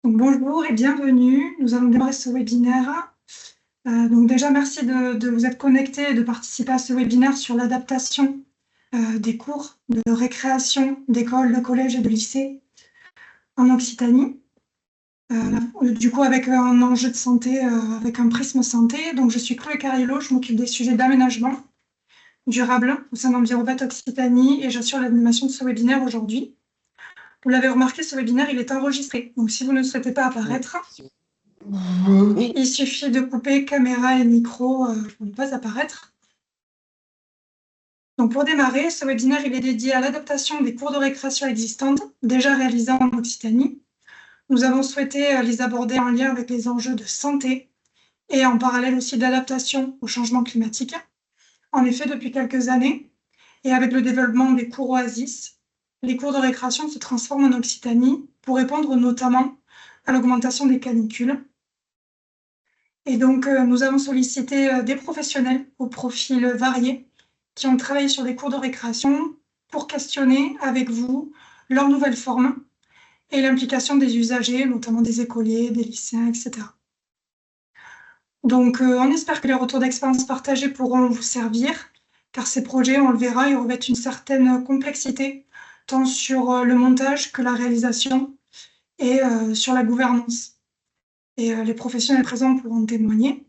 Donc, bonjour et bienvenue. Nous allons démarrer ce webinaire. Donc déjà, merci de vous être connectés et de participer à ce webinaire sur l'adaptation des cours de récréation d'écoles, de collèges et de lycées en Occitanie. Du coup, avec un enjeu de santé, avec un prisme santé. Donc, je suis Chloé Carillo, je m'occupe des sujets d'aménagement durable au sein d'Envirobat Occitanie et j'assure l'animation de ce webinaire aujourd'hui. Vous l'avez remarqué, ce webinaire, il est enregistré. Donc, si vous ne souhaitez pas apparaître, il suffit de couper caméra et micro pour ne pas apparaître. Donc, pour démarrer, ce webinaire, il est dédié à l'adaptation des cours de récréation existantes déjà réalisés en Occitanie. Nous avons souhaité les aborder en lien avec les enjeux de santé et en parallèle aussi d'adaptation au changement climatique. En effet, depuis quelques années, et avec le développement des cours Oasis, les cours de récréation se transforment en Occitanie pour répondre notamment à l'augmentation des canicules. Et donc, nous avons sollicité des professionnels aux profils variés qui ont travaillé sur des cours de récréation pour questionner avec vous leur nouvelle forme et l'implication des usagers, notamment des écoliers, des lycéens, etc. Donc, on espère que les retours d'expérience partagés pourront vous servir, car ces projets, on le verra, ils revêtent une certaine complexité, tant sur le montage que la réalisation et sur la gouvernance. Et les professionnels présents pourront témoigner.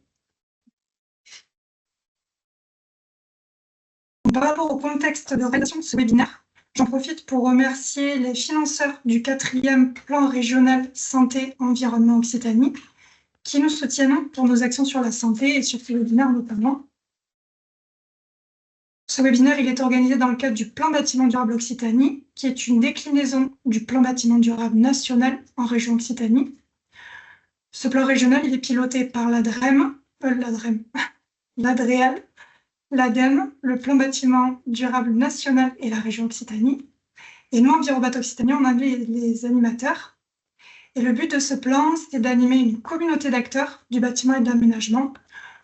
Par rapport au contexte de réalisation de ce webinaire, j'en profite pour remercier les financeurs du 4e plan régional santé-environnement Occitanie qui nous soutiennent pour nos actions sur la santé et sur ce webinaire notamment. Ce webinaire, il est organisé dans le cadre du plan bâtiment durable Occitanie, qui est une déclinaison du plan bâtiment durable national en région Occitanie. Ce plan régional, il est piloté par l'ADREAL, l'ADEME, le plan bâtiment durable national et la région Occitanie. Et nous, Envirobat Occitanie, on a les animateurs. Et le but de ce plan, c'était d'animer une communauté d'acteurs du bâtiment et de l'aménagement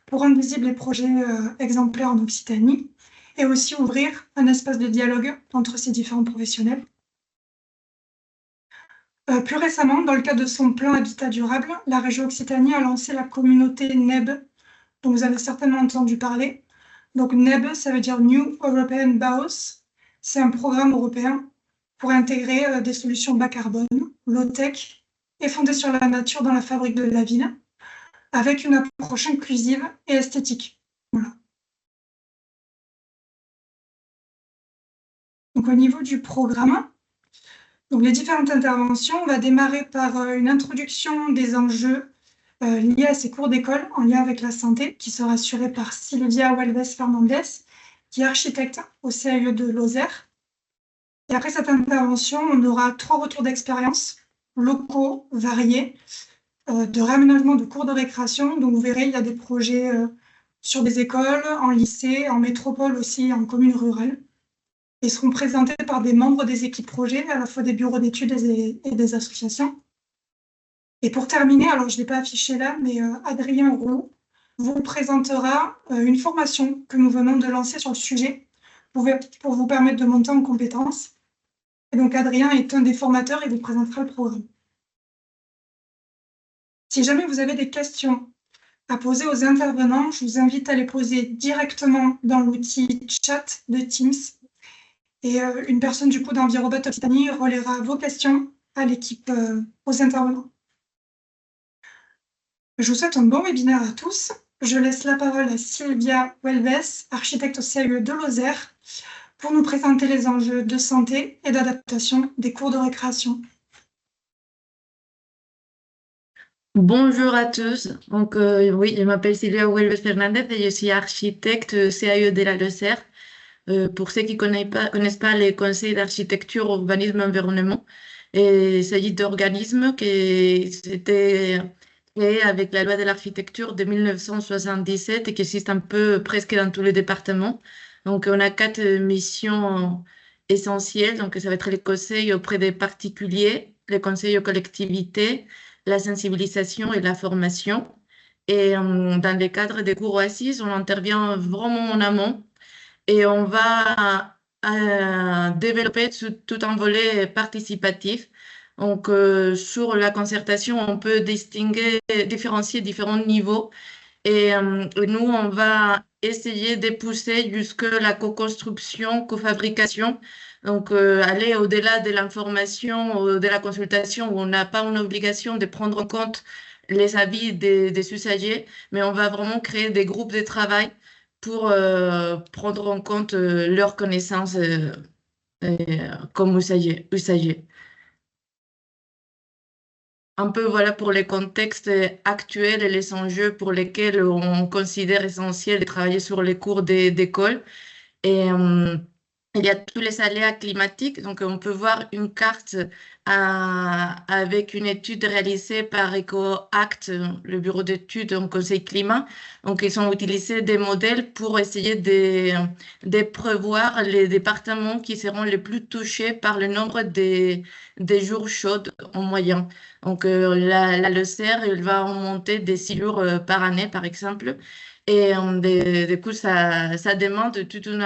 pour rendre visibles les projets exemplaires en Occitanie et aussi ouvrir un espace de dialogue entre ces différents professionnels. Plus récemment, dans le cadre de son plan Habitat durable, la région Occitanie a lancé la communauté NEB, dont vous avez certainement entendu parler. Donc NEB, ça veut dire New European Bauhaus. C'est un programme européen pour intégrer des solutions bas carbone, low-tech et fondées sur la nature dans la fabrique de la ville, avec une approche inclusive et esthétique. Voilà. Donc au niveau du programme, donc les différentes interventions, on va démarrer par une introduction des enjeux liés à ces cours d'école en lien avec la santé, qui sera assurée par Sylvia Welves Fernandez, qui est architecte au CAE de Lozère. Et après cette intervention, on aura 3 retours d'expérience locaux, variés, de réaménagement de cours de récréation. Donc vous verrez, il y a des projets sur des écoles, en lycée, en métropole aussi, en commune rurale. Ils seront présentés par des membres des équipes projets, à la fois des bureaux d'études et des associations. Et pour terminer, alors je ne l'ai pas affiché là, mais Adrien Roux vous présentera une formation que nous venons de lancer sur le sujet pour vous permettre de monter en compétences. Et donc Adrien est un des formateurs et vous présentera le programme. Si jamais vous avez des questions à poser aux intervenants, je vous invite à les poser directement dans l'outil chat de Teams. Et une personne du coup d'Envirobat Occitanie relaiera vos questions à l'équipe, aux intervenants. Je vous souhaite un bon webinaire à tous. Je laisse la parole à Sylvia Welves, architecte au CAE de Lozère, pour nous présenter les enjeux de santé et d'adaptation des cours de récréation. Bonjour à tous. Donc, oui, je m'appelle Sylvia Welves Fernandez et je suis architecte CAE de la Lozère. Pour ceux qui ne connaissent pas les conseils d'architecture, urbanisme, environnement, il s'agit d'organismes qui étaient créés avec la loi de l'architecture de 1977 et qui existent un peu presque dans tous les départements. Donc, on a 4 missions essentielles. Donc, ça va être les conseils auprès des particuliers, les conseils aux collectivités, la sensibilisation et la formation. Et dans le cadre des cours Oasis, on intervient vraiment en amont et on va développer tout un volet participatif Donc, sur la concertation, on peut différencier différents niveaux. Et nous, on va essayer de pousser jusque la co-construction, co-fabrication. Donc, aller au-delà de l'information, de la consultation, où on n'a pas une obligation de prendre en compte les avis des usagers, mais on va vraiment créer des groupes de travail pour prendre en compte leurs connaissances comme usagers. Un peu voilà pour les contextes actuels et les enjeux pour lesquels on considère essentiel de travailler sur les cours d'école. Et il y a tous les aléas climatiques. Donc, on peut voir une carte avec une étude réalisée par EcoAct, le bureau d'études en Conseil climat. Donc, ils ont utilisé des modèles pour essayer de prévoir les départements qui seront les plus touchés par le nombre des jours chauds en moyenne. Donc, la Lozère, il va remonter des 6 jours par année, par exemple. Et du coup, ça demande toute une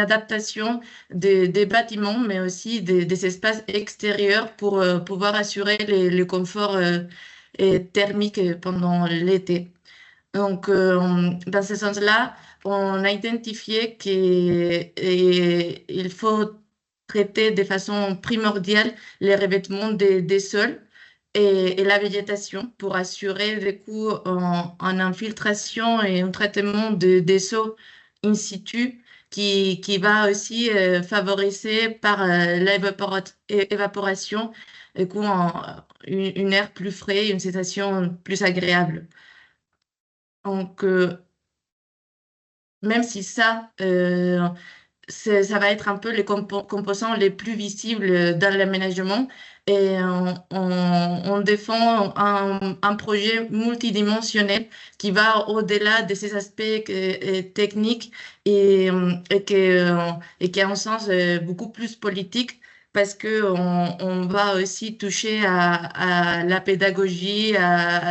adaptation des bâtiments, mais aussi des espaces extérieurs pour pouvoir assurer le confort et thermique pendant l'été. Donc, dans ce sens-là, on a identifié qu'il faut traiter de façon primordiale les revêtements des sols et la végétation pour assurer du coup en infiltration et un traitement des eaux in situ qui va aussi favoriser par l'évaporation du coup une air plus frais, une sensation plus agréable. Donc, même si ça va être un peu les composants les plus visibles dans l'aménagement, et on défend un projet multidimensionnel qui va au-delà de ces aspects techniques et qui a un sens beaucoup plus politique. Parce on va aussi toucher à la pédagogie,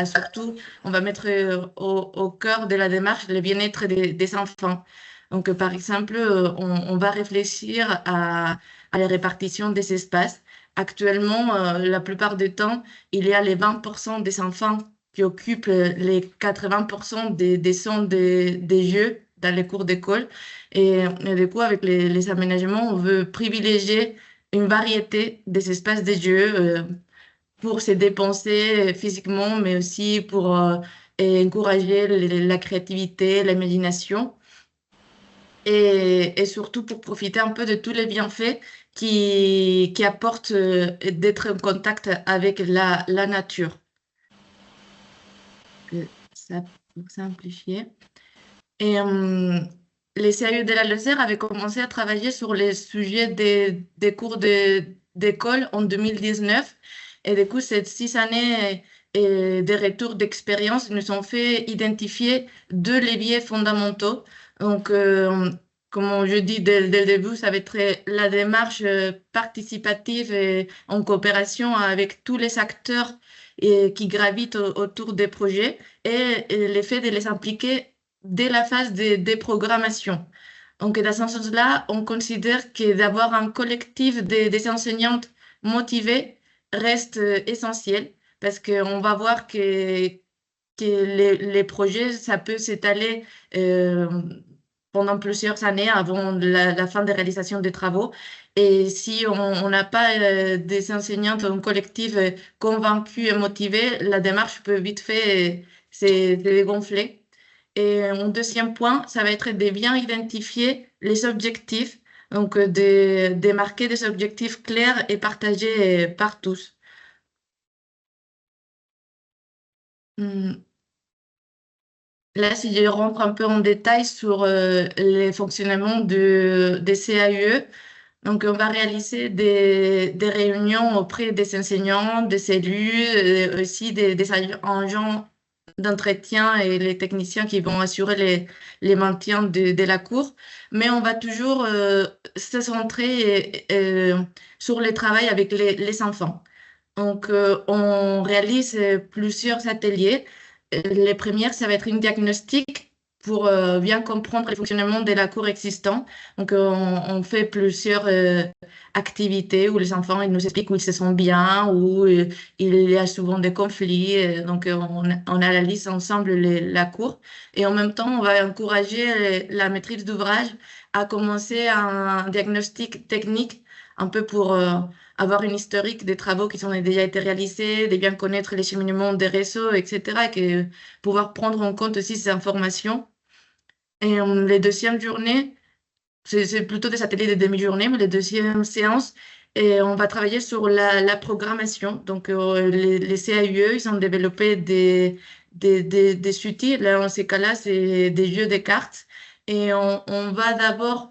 surtout, on va mettre au cœur de la démarche le bien-être des enfants. Donc, par exemple, on va réfléchir à la répartition des espaces. Actuellement, la plupart du temps, il y a les 20% des enfants qui occupent les 80% des zones des jeux dans les cours d'école. Et du coup, avec les aménagements, on veut privilégier une variété des espaces de jeux pour se dépenser physiquement, mais aussi pour encourager la créativité, l'imagination et surtout pour profiter un peu de tous les bienfaits qui apportent d'être en contact avec la nature. Ça, pour simplifier. Et les CAE de la Lozère avaient commencé à travailler sur les sujets des cours d'école en 2019. Et du coup, ces 6 années et des retours d'expérience nous ont fait identifier 2 leviers fondamentaux. Donc, comme je dis dès le début, ça va être la démarche participative et en coopération avec tous les acteurs qui gravitent autour des projets et l'effet de les impliquer dès la phase de programmation. Donc, dans ce sens-là, on considère que d'avoir un collectif des enseignantes motivées reste essentiel parce qu'on va voir que les projets, ça peut s'étaler pendant plusieurs années avant la fin de réalisation des travaux. Et si on n'a pas des enseignantes en collectif convaincues et motivées, la démarche peut vite fait se dégonfler. Et mon deuxième point, ça va être de bien identifier les objectifs, donc de marquer des objectifs clairs et partagés par tous. Hmm. Là, si je rentre un peu en détail sur les fonctionnements des CAUE, donc on va réaliser des réunions auprès des enseignants, des élus, aussi des agents d'entretien et les techniciens qui vont assurer les maintiens de la cour. Mais on va toujours se centrer sur le travail avec les enfants. Donc, on réalise plusieurs ateliers. Les premières, ça va être une diagnostic pour bien comprendre le fonctionnement de la cour existante. Donc, on fait plusieurs activités où les enfants ils nous expliquent où ils se sentent bien, où il y a souvent des conflits. Donc, on analyse ensemble la cour. Et en même temps, on va encourager la maîtrise d'ouvrage à commencer un diagnostic technique un peu pour avoir une historique des travaux qui ont déjà été réalisés, de bien connaître les cheminements des réseaux, etc. Et que pouvoir prendre en compte aussi ces informations. Et les deuxièmes journées, c'est plutôt des ateliers de demi-journée, mais les deuxièmes séances, et on va travailler sur la programmation. Donc, les CAUE, ils ont développé des outils. Là, dans ces cas-là, c'est des jeux de cartes. Et on va d'abord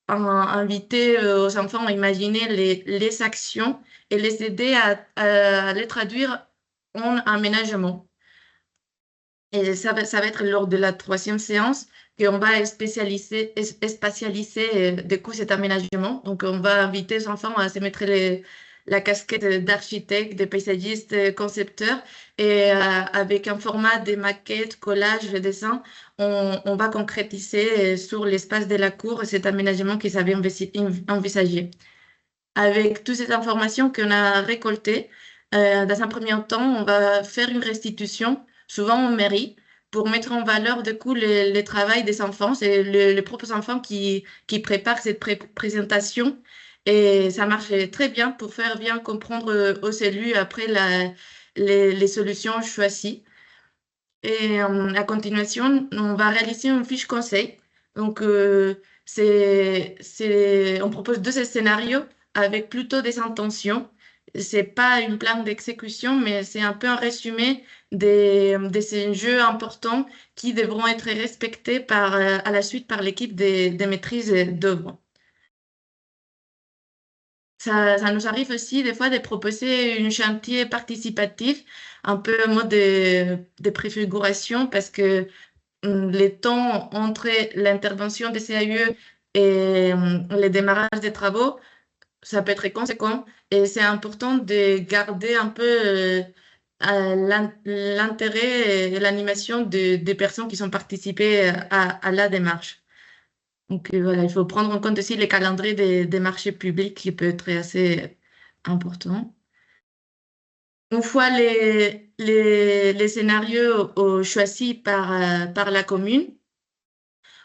inviter aux enfants à imaginer les actions et les aider à les traduire en aménagement. Et ça va être lors de la troisième séance qu'on va spatialiser du coup cet aménagement. Donc, on va inviter les enfants à se mettre la casquette d'architecte, de paysagiste, de concepteur. Et avec un format de maquettes, collages, dessins, on va concrétiser sur l'espace de la cour cet aménagement qu'ils avaient envisagé. Avec toutes ces informations qu'on a récoltées, dans un premier temps, on va faire une restitution, souvent en mairie, pour mettre en valeur du coup le travail des enfants. C'est les propres enfants qui préparent cette présentation. Et ça marche très bien pour faire bien comprendre aux élus après les solutions choisies. Et à continuation, on va réaliser une fiche conseil. Donc, on propose deux scénarios avec plutôt des intentions. C'est pas une plan d'exécution, mais c'est un peu un résumé des enjeux importants qui devront être respectés à la suite par l'équipe des maîtrises d'œuvre. Ça nous arrive aussi des fois de proposer un chantier participatif, un peu en mode de préfiguration, parce que les temps entre l'intervention des CAE et le démarrage des travaux, ça peut être conséquent et c'est important de garder un peu l'intérêt et l'animation des personnes qui sont participées à la démarche. Donc voilà, il faut prendre en compte aussi les calendriers des marchés publics qui peut être assez important. Une fois les scénarios choisis par la commune,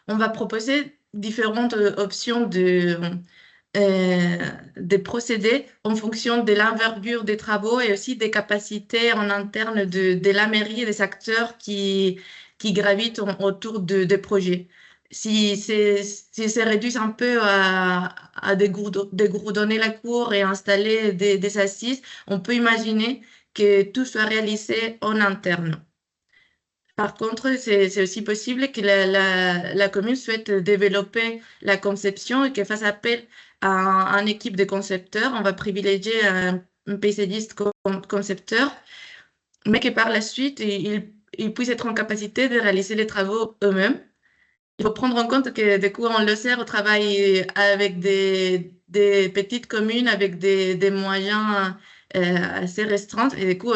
on va proposer différentes options de procédés en fonction de l'envergure des travaux et aussi des capacités en interne de la mairie et des acteurs qui gravitent autour des projets. Si se réduisent un peu à dégourdonner la cour et installer des assises, on peut imaginer que tout soit réalisé en interne. Par contre, c'est aussi possible que la commune souhaite développer la conception et qu'elle fasse appel à une équipe de concepteurs. On va privilégier un paysagiste concepteur, mais que par la suite, ils puissent être en capacité de réaliser les travaux eux-mêmes. Il faut prendre en compte que du coup, on le sert au travail avec des petites communes, avec des moyens assez restreints. Et du coup,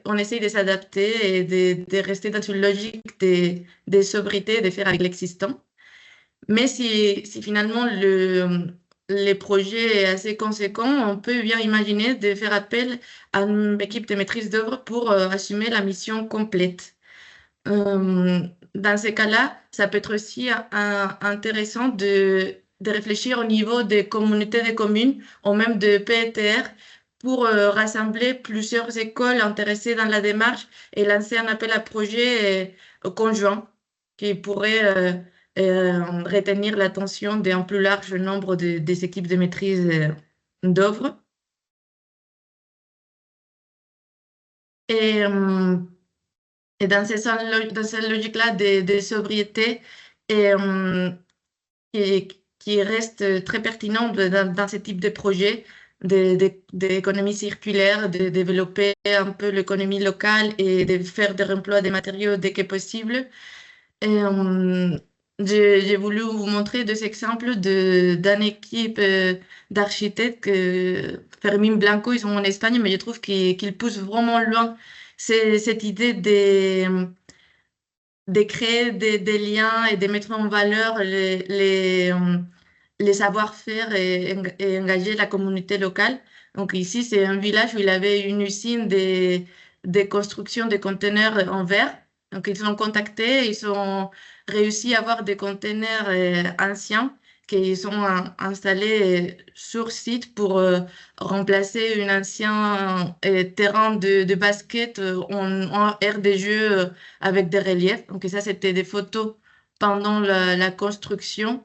on essaye de s'adapter et de rester dans une logique de sobriété, de faire avec l'existant. Mais si finalement les projets est assez conséquent, on peut bien imaginer de faire appel à une équipe de maîtrise d'œuvre pour assumer la mission complète. Dans ces cas-là, ça peut être aussi intéressant de réfléchir au niveau des communautés de communes ou même de PETR pour rassembler plusieurs écoles intéressées dans la démarche et lancer un appel à projet conjoint qui pourrait retenir l'attention d'un plus large nombre des équipes de maîtrise d'œuvre. Et, et dans cette logique-là de sobriété et, qui reste très pertinente dans ce type de projet d'économie circulaire, de développer un peu l'économie locale et de faire des réemplois des matériaux dès que possible. Et, j'ai voulu vous montrer deux exemples d'une équipe d'architectes, Fermín Blanco, ils sont en Espagne, mais je trouve qu'ils poussent vraiment loin cette idée de créer des liens et de mettre en valeur les savoir-faire et engager la communauté locale. Donc ici, c'est un village où il avait une usine de construction de conteneurs en verre. Donc ils ont contacté, ils ont réussi à avoir des conteneurs anciens qu'ils ont installés sur site pour remplacer un ancien terrain de basket en aire de jeu avec des reliefs. Donc ça, c'était des photos pendant la construction.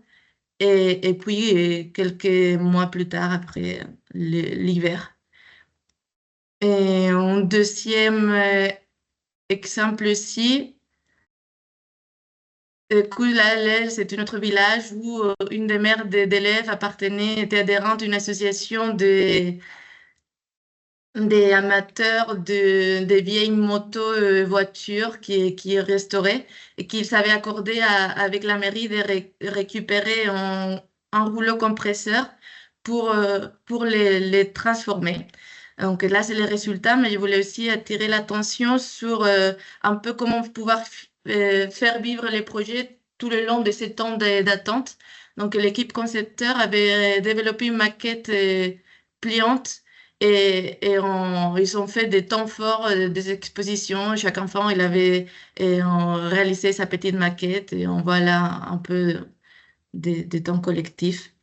Et puis, quelques mois plus tard, après l'hiver. Et un deuxième exemple ici, Koulalel, c'est un autre village où une des mères d'élèves était adhérente à une association des amateurs des vieilles motos, voitures qui restauraient et qu'ils savaient accorder avec la mairie de récupérer un rouleau compresseur pour les transformer. Donc là, c'est les résultats, mais je voulais aussi attirer l'attention sur un peu comment pouvoir faire vivre les projets tout le long de ces temps d'attente. Donc l'équipe concepteur avait développé une maquette pliante ils ont fait des temps forts, des expositions. Chaque enfant, il avait réalisé sa petite maquette et on voit là un peu des temps collectifs.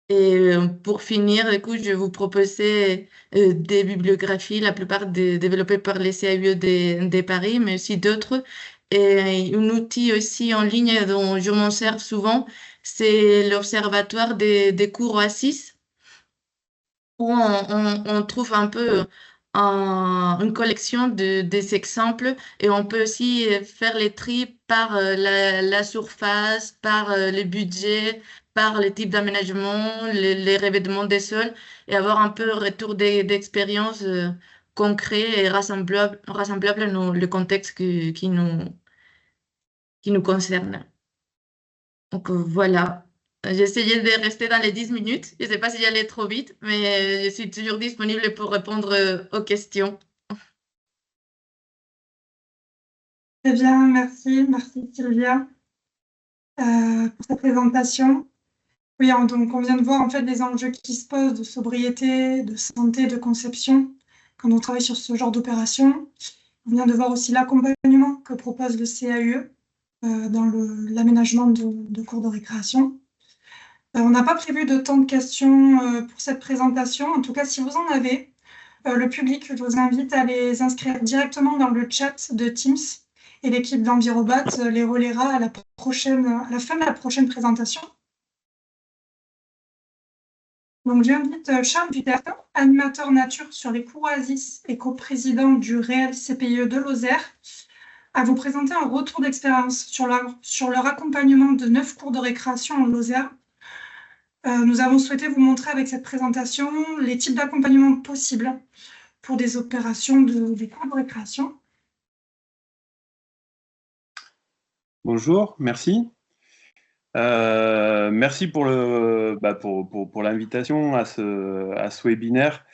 Et pour finir, écoute, je vais vous proposer des bibliographies, la plupart développées par les CAUE de Paris, mais aussi d'autres. Et un outil aussi en ligne dont je m'en sers souvent, c'est l'Observatoire des cours Oasis où on trouve un peu une collection des exemples et on peut aussi faire les tri par la surface, par le budget, par les types d'aménagement, les revêtements des sols et avoir un peu un retour d'expérience concret et rassemblable dans le contexte qui nous concerne. Donc voilà. J'ai essayé de rester dans les 10 minutes. Je ne sais pas si j'allais trop vite, mais je suis toujours disponible pour répondre aux questions. Très bien, merci. Merci Sylvia pour cette présentation. Oui, donc on vient de voir en fait les enjeux qui se posent de sobriété, de santé, de conception quand on travaille sur ce genre d'opération. On vient de voir aussi l'accompagnement que propose le CAUE dans l'aménagement de cours de récréation. On n'a pas prévu de temps de questions pour cette présentation. En tout cas, si vous en avez, le public, je vous invite à les inscrire directement dans le chat de Teams et l'équipe d'Envirobat les relaiera à la fin de la prochaine présentation. Donc, j'invite Charles Duterte, animateur nature sur les cours Oasis et coprésident du réel CPIE de Lozère, à vous présenter un retour d'expérience sur leur accompagnement de 9 cours de récréation en Lozère. Nous avons souhaité vous montrer avec cette présentation les types d'accompagnement possibles pour des opérations des cours de récréation. Bonjour, merci. Merci pour l'invitation à ce webinaire.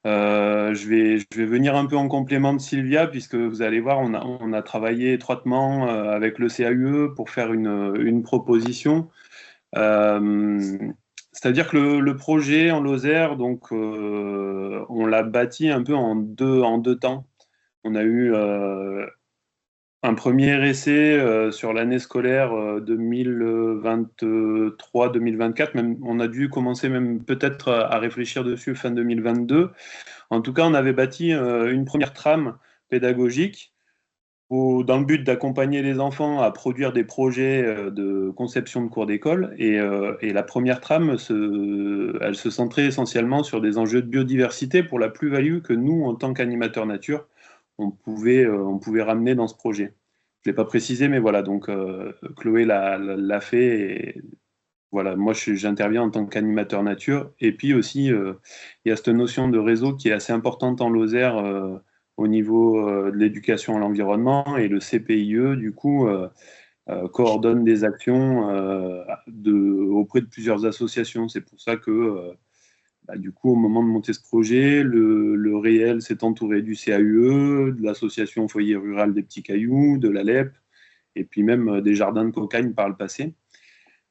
Je vais venir un peu en complément de Sylvia, puisque vous allez voir, on a travaillé étroitement avec le CAUE pour faire une proposition. C'est-à-dire que le projet en Lozère, donc, on l'a bâti un peu en deux temps. On a eu un premier essai sur l'année scolaire 2023-2024. Même, on a dû commencer même peut-être à réfléchir dessus fin 2022. En tout cas, on avait bâti une première trame pédagogique dans le but d'accompagner les enfants à produire des projets de conception de cours d'école. Et la première trame, elle se centrait essentiellement sur des enjeux de biodiversité pour la plus-value que nous, en tant qu'animateurs nature, on pouvait ramener dans ce projet. Je ne l'ai pas précisé, mais voilà, donc Chloé l'a fait. Et voilà, moi, j'interviens en tant qu'animateur nature. Et puis aussi, il y a cette notion de réseau qui est assez importante en Lozère au niveau de l'éducation à l'environnement. Et le CPIE, du coup, coordonne des actions auprès de plusieurs associations. C'est pour ça que du coup, au moment de monter ce projet, le réel s'est entouré du CAUE, de l'association Foyer Rural des Petits Cailloux, de l'ALEP, et puis même des jardins de cocagne par le passé.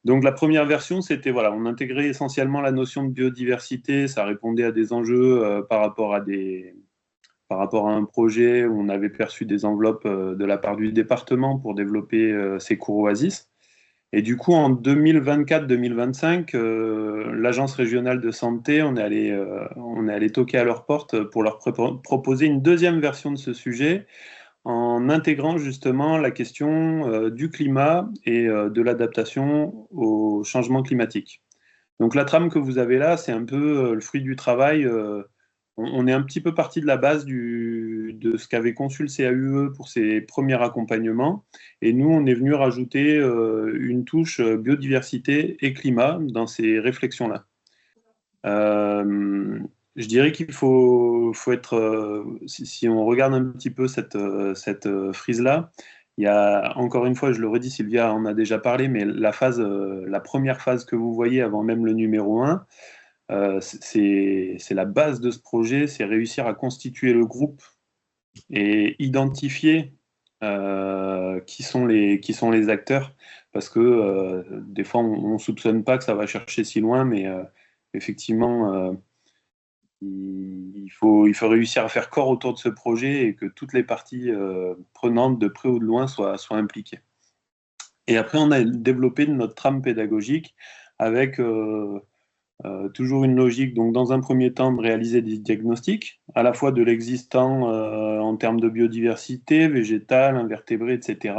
Donc la première version, c'était, voilà, on intégrait essentiellement la notion de biodiversité, ça répondait à des enjeux par rapport à un projet où on avait perçu des enveloppes de la part du département pour développer ces cours oasis. Et du coup, en 2024-2025, l'Agence régionale de santé, on est allé toquer à leur porte pour leur proposer une deuxième version de ce sujet, en intégrant justement la question du climat et de l'adaptation au changement climatique. Donc la trame que vous avez là, c'est un peu le fruit du travail. On est un petit peu parti de la base de ce qu'avait conçu le CAUE pour ses premiers accompagnements. Et nous, on est venu rajouter une touche biodiversité et climat dans ces réflexions-là. Je dirais qu'il faut être, si on regarde un petit peu cette frise-là, il y a, encore une fois, je le redis, Sylvia en a déjà parlé, mais la première phase que vous voyez avant même le numéro 1, c'est la base de ce projet, c'est réussir à constituer le groupe et identifier qui sont les acteurs, parce que des fois, on ne soupçonne pas que ça va chercher si loin, mais effectivement, il faut réussir à faire corps autour de ce projet et que toutes les parties prenantes, de près ou de loin, soient impliquées. Et après, on a développé notre trame pédagogique avec toujours une logique, donc dans un premier temps, de réaliser des diagnostics, à la fois de l'existant en termes de biodiversité, végétale, invertébrée, etc.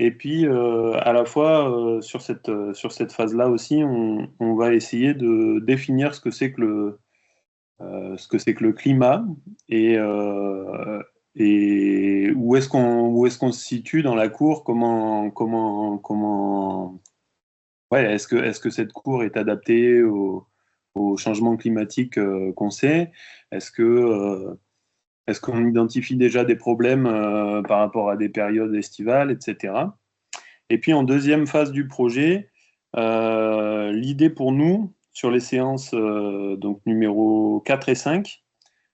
Et puis, à la fois, sur cette phase-là aussi, on va essayer de définir ce que c'est que le climat et où est-ce qu'on se situe dans la cour, ouais, est-ce que cette cour est adaptée au changement climatique qu'on sait? Est-ce qu'on identifie déjà des problèmes par rapport à des périodes estivales, etc. Et puis en deuxième phase du projet, l'idée pour nous, sur les séances donc numéro 4 et 5,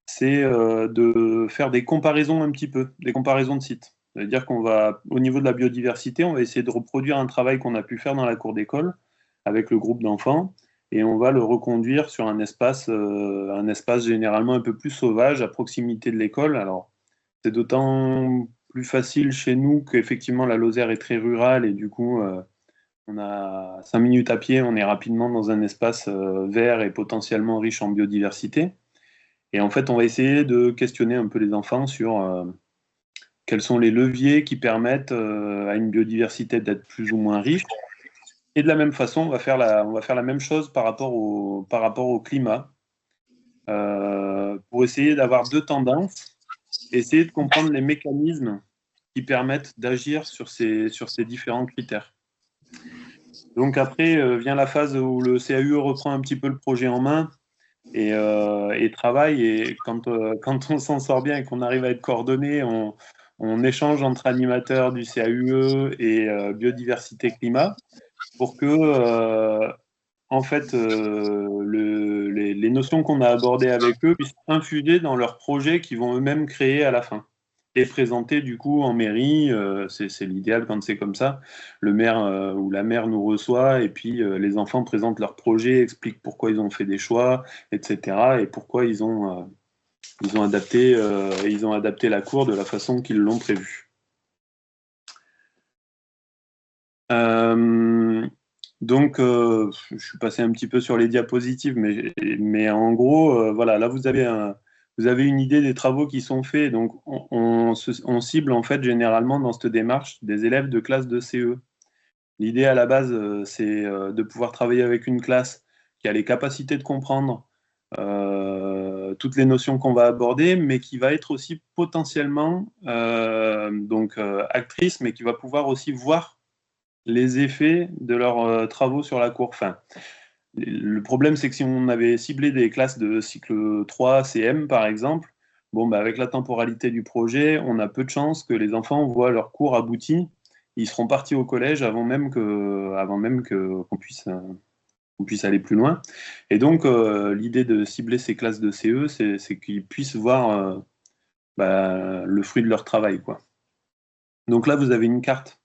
c'est de faire des comparaisons un petit peu, des comparaisons de sites. C'est-à-dire qu'on va, au niveau de la biodiversité, on va essayer de reproduire un travail qu'on a pu faire dans la cour d'école avec le groupe d'enfants, et on va le reconduire sur un espace généralement un peu plus sauvage, à proximité de l'école. Alors, c'est d'autant plus facile chez nous qu'effectivement la Lozère est très rurale, et du coup, on a 5 minutes à pied, on est rapidement dans un espace vert et potentiellement riche en biodiversité. Et en fait, on va essayer de questionner un peu les enfants sur quels sont les leviers qui permettent à une biodiversité d'être plus ou moins riche. Et de la même façon, on va faire la même chose par rapport au climat, pour essayer d'avoir deux tendances, essayer de comprendre les mécanismes qui permettent d'agir sur ces différents critères. Donc après vient la phase où le CAUE reprend un petit peu le projet en main et travaille. Et quand on s'en sort bien et qu'on arrive à être coordonné, on échange entre animateurs du CAUE et biodiversité climat pour que en fait les notions qu'on a abordées avec eux puissent infuser dans leurs projets qu'ils vont eux-mêmes créer à la fin et présenter du coup en mairie. C'est l'idéal quand c'est comme ça. Le maire ou la maire nous reçoit et puis les enfants présentent leurs projets, expliquent pourquoi ils ont fait des choix, etc. et pourquoi ils ont adapté la cour de la façon qu'ils l'ont prévu. Donc, je suis passé un petit peu sur les diapositives, mais en gros, voilà, là vous avez une idée des travaux qui sont faits. Donc, on cible en fait généralement dans cette démarche des élèves de classe de CE. L'idée à la base, c'est de pouvoir travailler avec une classe qui a les capacités de comprendre toutes les notions qu'on va aborder, mais qui va être aussi potentiellement actrice, mais qui va pouvoir aussi voir les effets de leurs travaux sur la cour. Enfin, le problème, c'est que si on avait ciblé des classes de cycle 3, CM par exemple, avec la temporalité du projet, on a peu de chances que les enfants voient leur cours abouti. Ils seront partis au collège avant même qu'on puisse qu'on puisse aller plus loin. Et donc, l'idée de cibler ces classes de CE, c'est qu'ils puissent voir le fruit de leur travail, quoi. Donc là, vous avez une carte.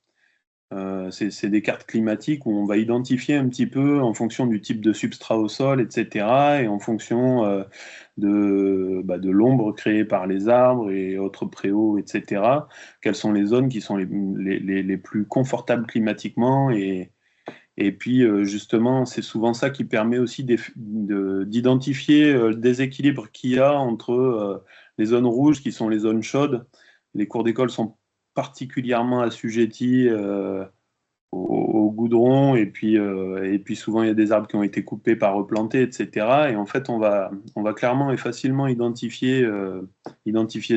C'est des cartes climatiques où on va identifier un petit peu en fonction du type de substrat au sol, etc. Et en fonction de l'ombre créée par les arbres et autres préaux, etc. Quelles sont les zones qui sont les plus confortables climatiquement et puis, justement, c'est souvent ça qui permet aussi d'identifier le déséquilibre qu'il y a entre les zones rouges, qui sont les zones chaudes. Les cours d'école sont particulièrement assujettis au goudron, et puis souvent, il y a des arbres qui ont été coupés, pas replantés, etc. Et en fait, on va clairement et facilement identifier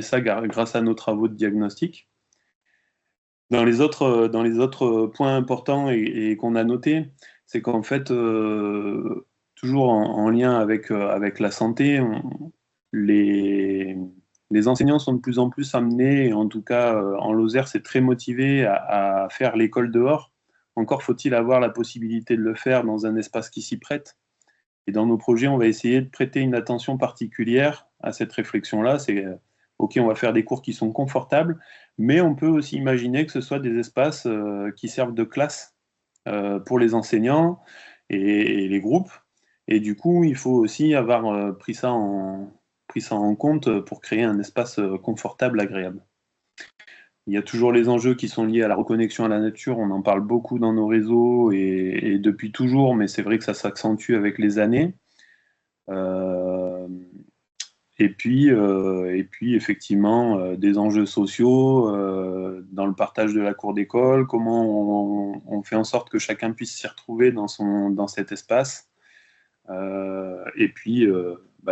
ça grâce à nos travaux de diagnostic. Dans les autres points importants et qu'on a notés, c'est qu'en fait, toujours en lien avec la santé, les enseignants sont de plus en plus amenés, et en tout cas en Lozère, c'est très motivé à faire l'école dehors. Encore faut-il avoir la possibilité de le faire dans un espace qui s'y prête. Et dans nos projets, on va essayer de prêter une attention particulière à cette réflexion-là. C'est OK, on va faire des cours qui sont confortables, mais on peut aussi imaginer que ce soit des espaces qui servent de classe pour les enseignants et les groupes. Et du coup, il faut aussi avoir pris ça en compte pour créer un espace confortable, agréable. Il y a toujours les enjeux qui sont liés à la reconnexion à la nature. On en parle beaucoup dans nos réseaux et depuis toujours, mais c'est vrai que ça s'accentue avec les années. Et puis effectivement, des enjeux sociaux dans le partage de la cour d'école, comment on fait en sorte que chacun puisse s'y retrouver dans cet espace. Et puis,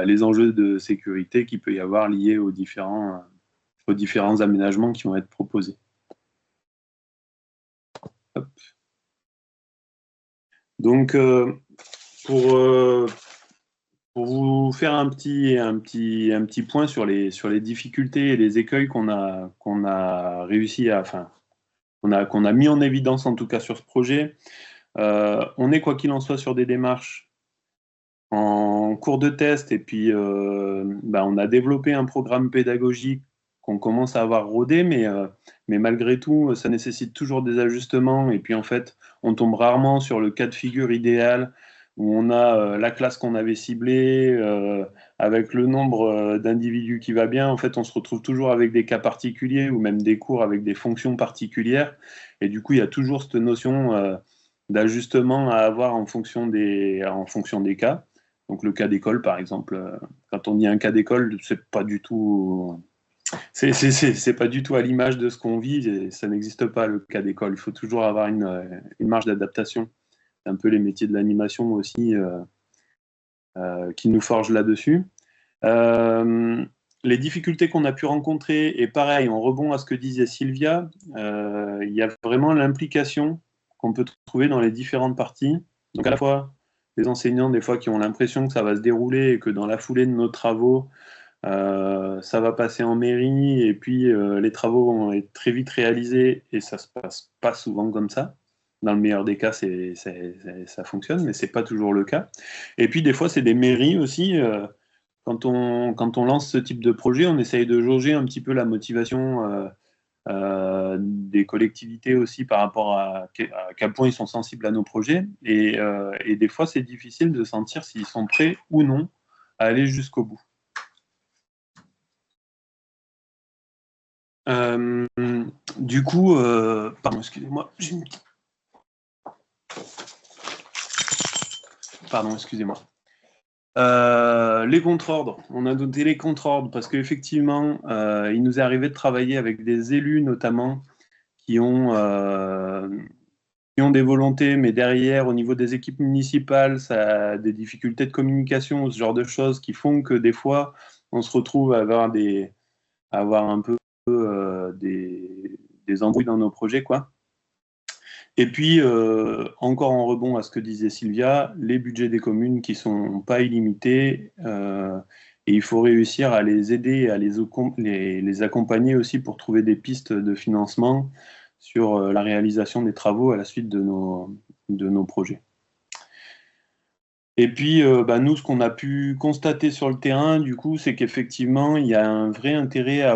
les enjeux de sécurité qu'il peut y avoir liés aux différents aménagements qui vont être proposés. Hop. Donc, pour vous faire un petit point sur les difficultés et les écueils qu'on a réussi qu'on a mis en évidence en tout cas sur ce projet, on est quoi qu'il en soit sur des démarches en cours de test, et puis on a développé un programme pédagogique qu'on commence à avoir rodé, mais malgré tout, ça nécessite toujours des ajustements, et puis en fait, on tombe rarement sur le cas de figure idéal où on a la classe qu'on avait ciblée, avec le nombre d'individus qui va bien. En fait, on se retrouve toujours avec des cas particuliers ou même des cours avec des fonctions particulières. Et du coup, il y a toujours cette notion d'ajustement à avoir en fonction des cas. Donc le cas d'école, par exemple, quand on dit un cas d'école, c'est pas du tout à l'image de ce qu'on vit, et ça n'existe pas le cas d'école. Il faut toujours avoir une marge d'adaptation. C'est un peu les métiers de l'animation aussi qui nous forgent là-dessus. Les difficultés qu'on a pu rencontrer, et pareil, on rebond à ce que disait Sylvia, il y a vraiment l'implication qu'on peut trouver dans les différentes parties. Donc à la fois les enseignants, des fois, qui ont l'impression que ça va se dérouler et que dans la foulée de nos travaux, ça va passer en mairie, et puis les travaux vont être très vite réalisés, et ça se passe pas souvent comme ça. Dans le meilleur des cas, ça fonctionne, mais c'est pas toujours le cas. Et puis des fois, c'est des mairies aussi. Quand on lance ce type de projet, on essaye de jauger un petit peu la motivation des collectivités aussi par rapport à quel point ils sont sensibles à nos projets. Et des fois, c'est difficile de sentir s'ils sont prêts ou non à aller jusqu'au bout. Du coup, pardon, excusez-moi, Pardon, excusez-moi. Les contre-ordres, on a noté les contre-ordres parce qu'effectivement, il nous est arrivé de travailler avec des élus notamment qui ont des volontés, mais derrière, au niveau des équipes municipales, ça a des difficultés de communication, ce genre de choses qui font que des fois, on se retrouve à avoir un peu des embrouilles dans nos projets, quoi. Et puis, encore en rebond à ce que disait Sylvia, les budgets des communes qui ne sont pas illimités, et il faut réussir à les aider, à les accompagner aussi pour trouver des pistes de financement sur la réalisation des travaux à la suite de nos projets. Et puis, nous, ce qu'on a pu constater sur le terrain, du coup, c'est qu'effectivement, il y a un vrai intérêt à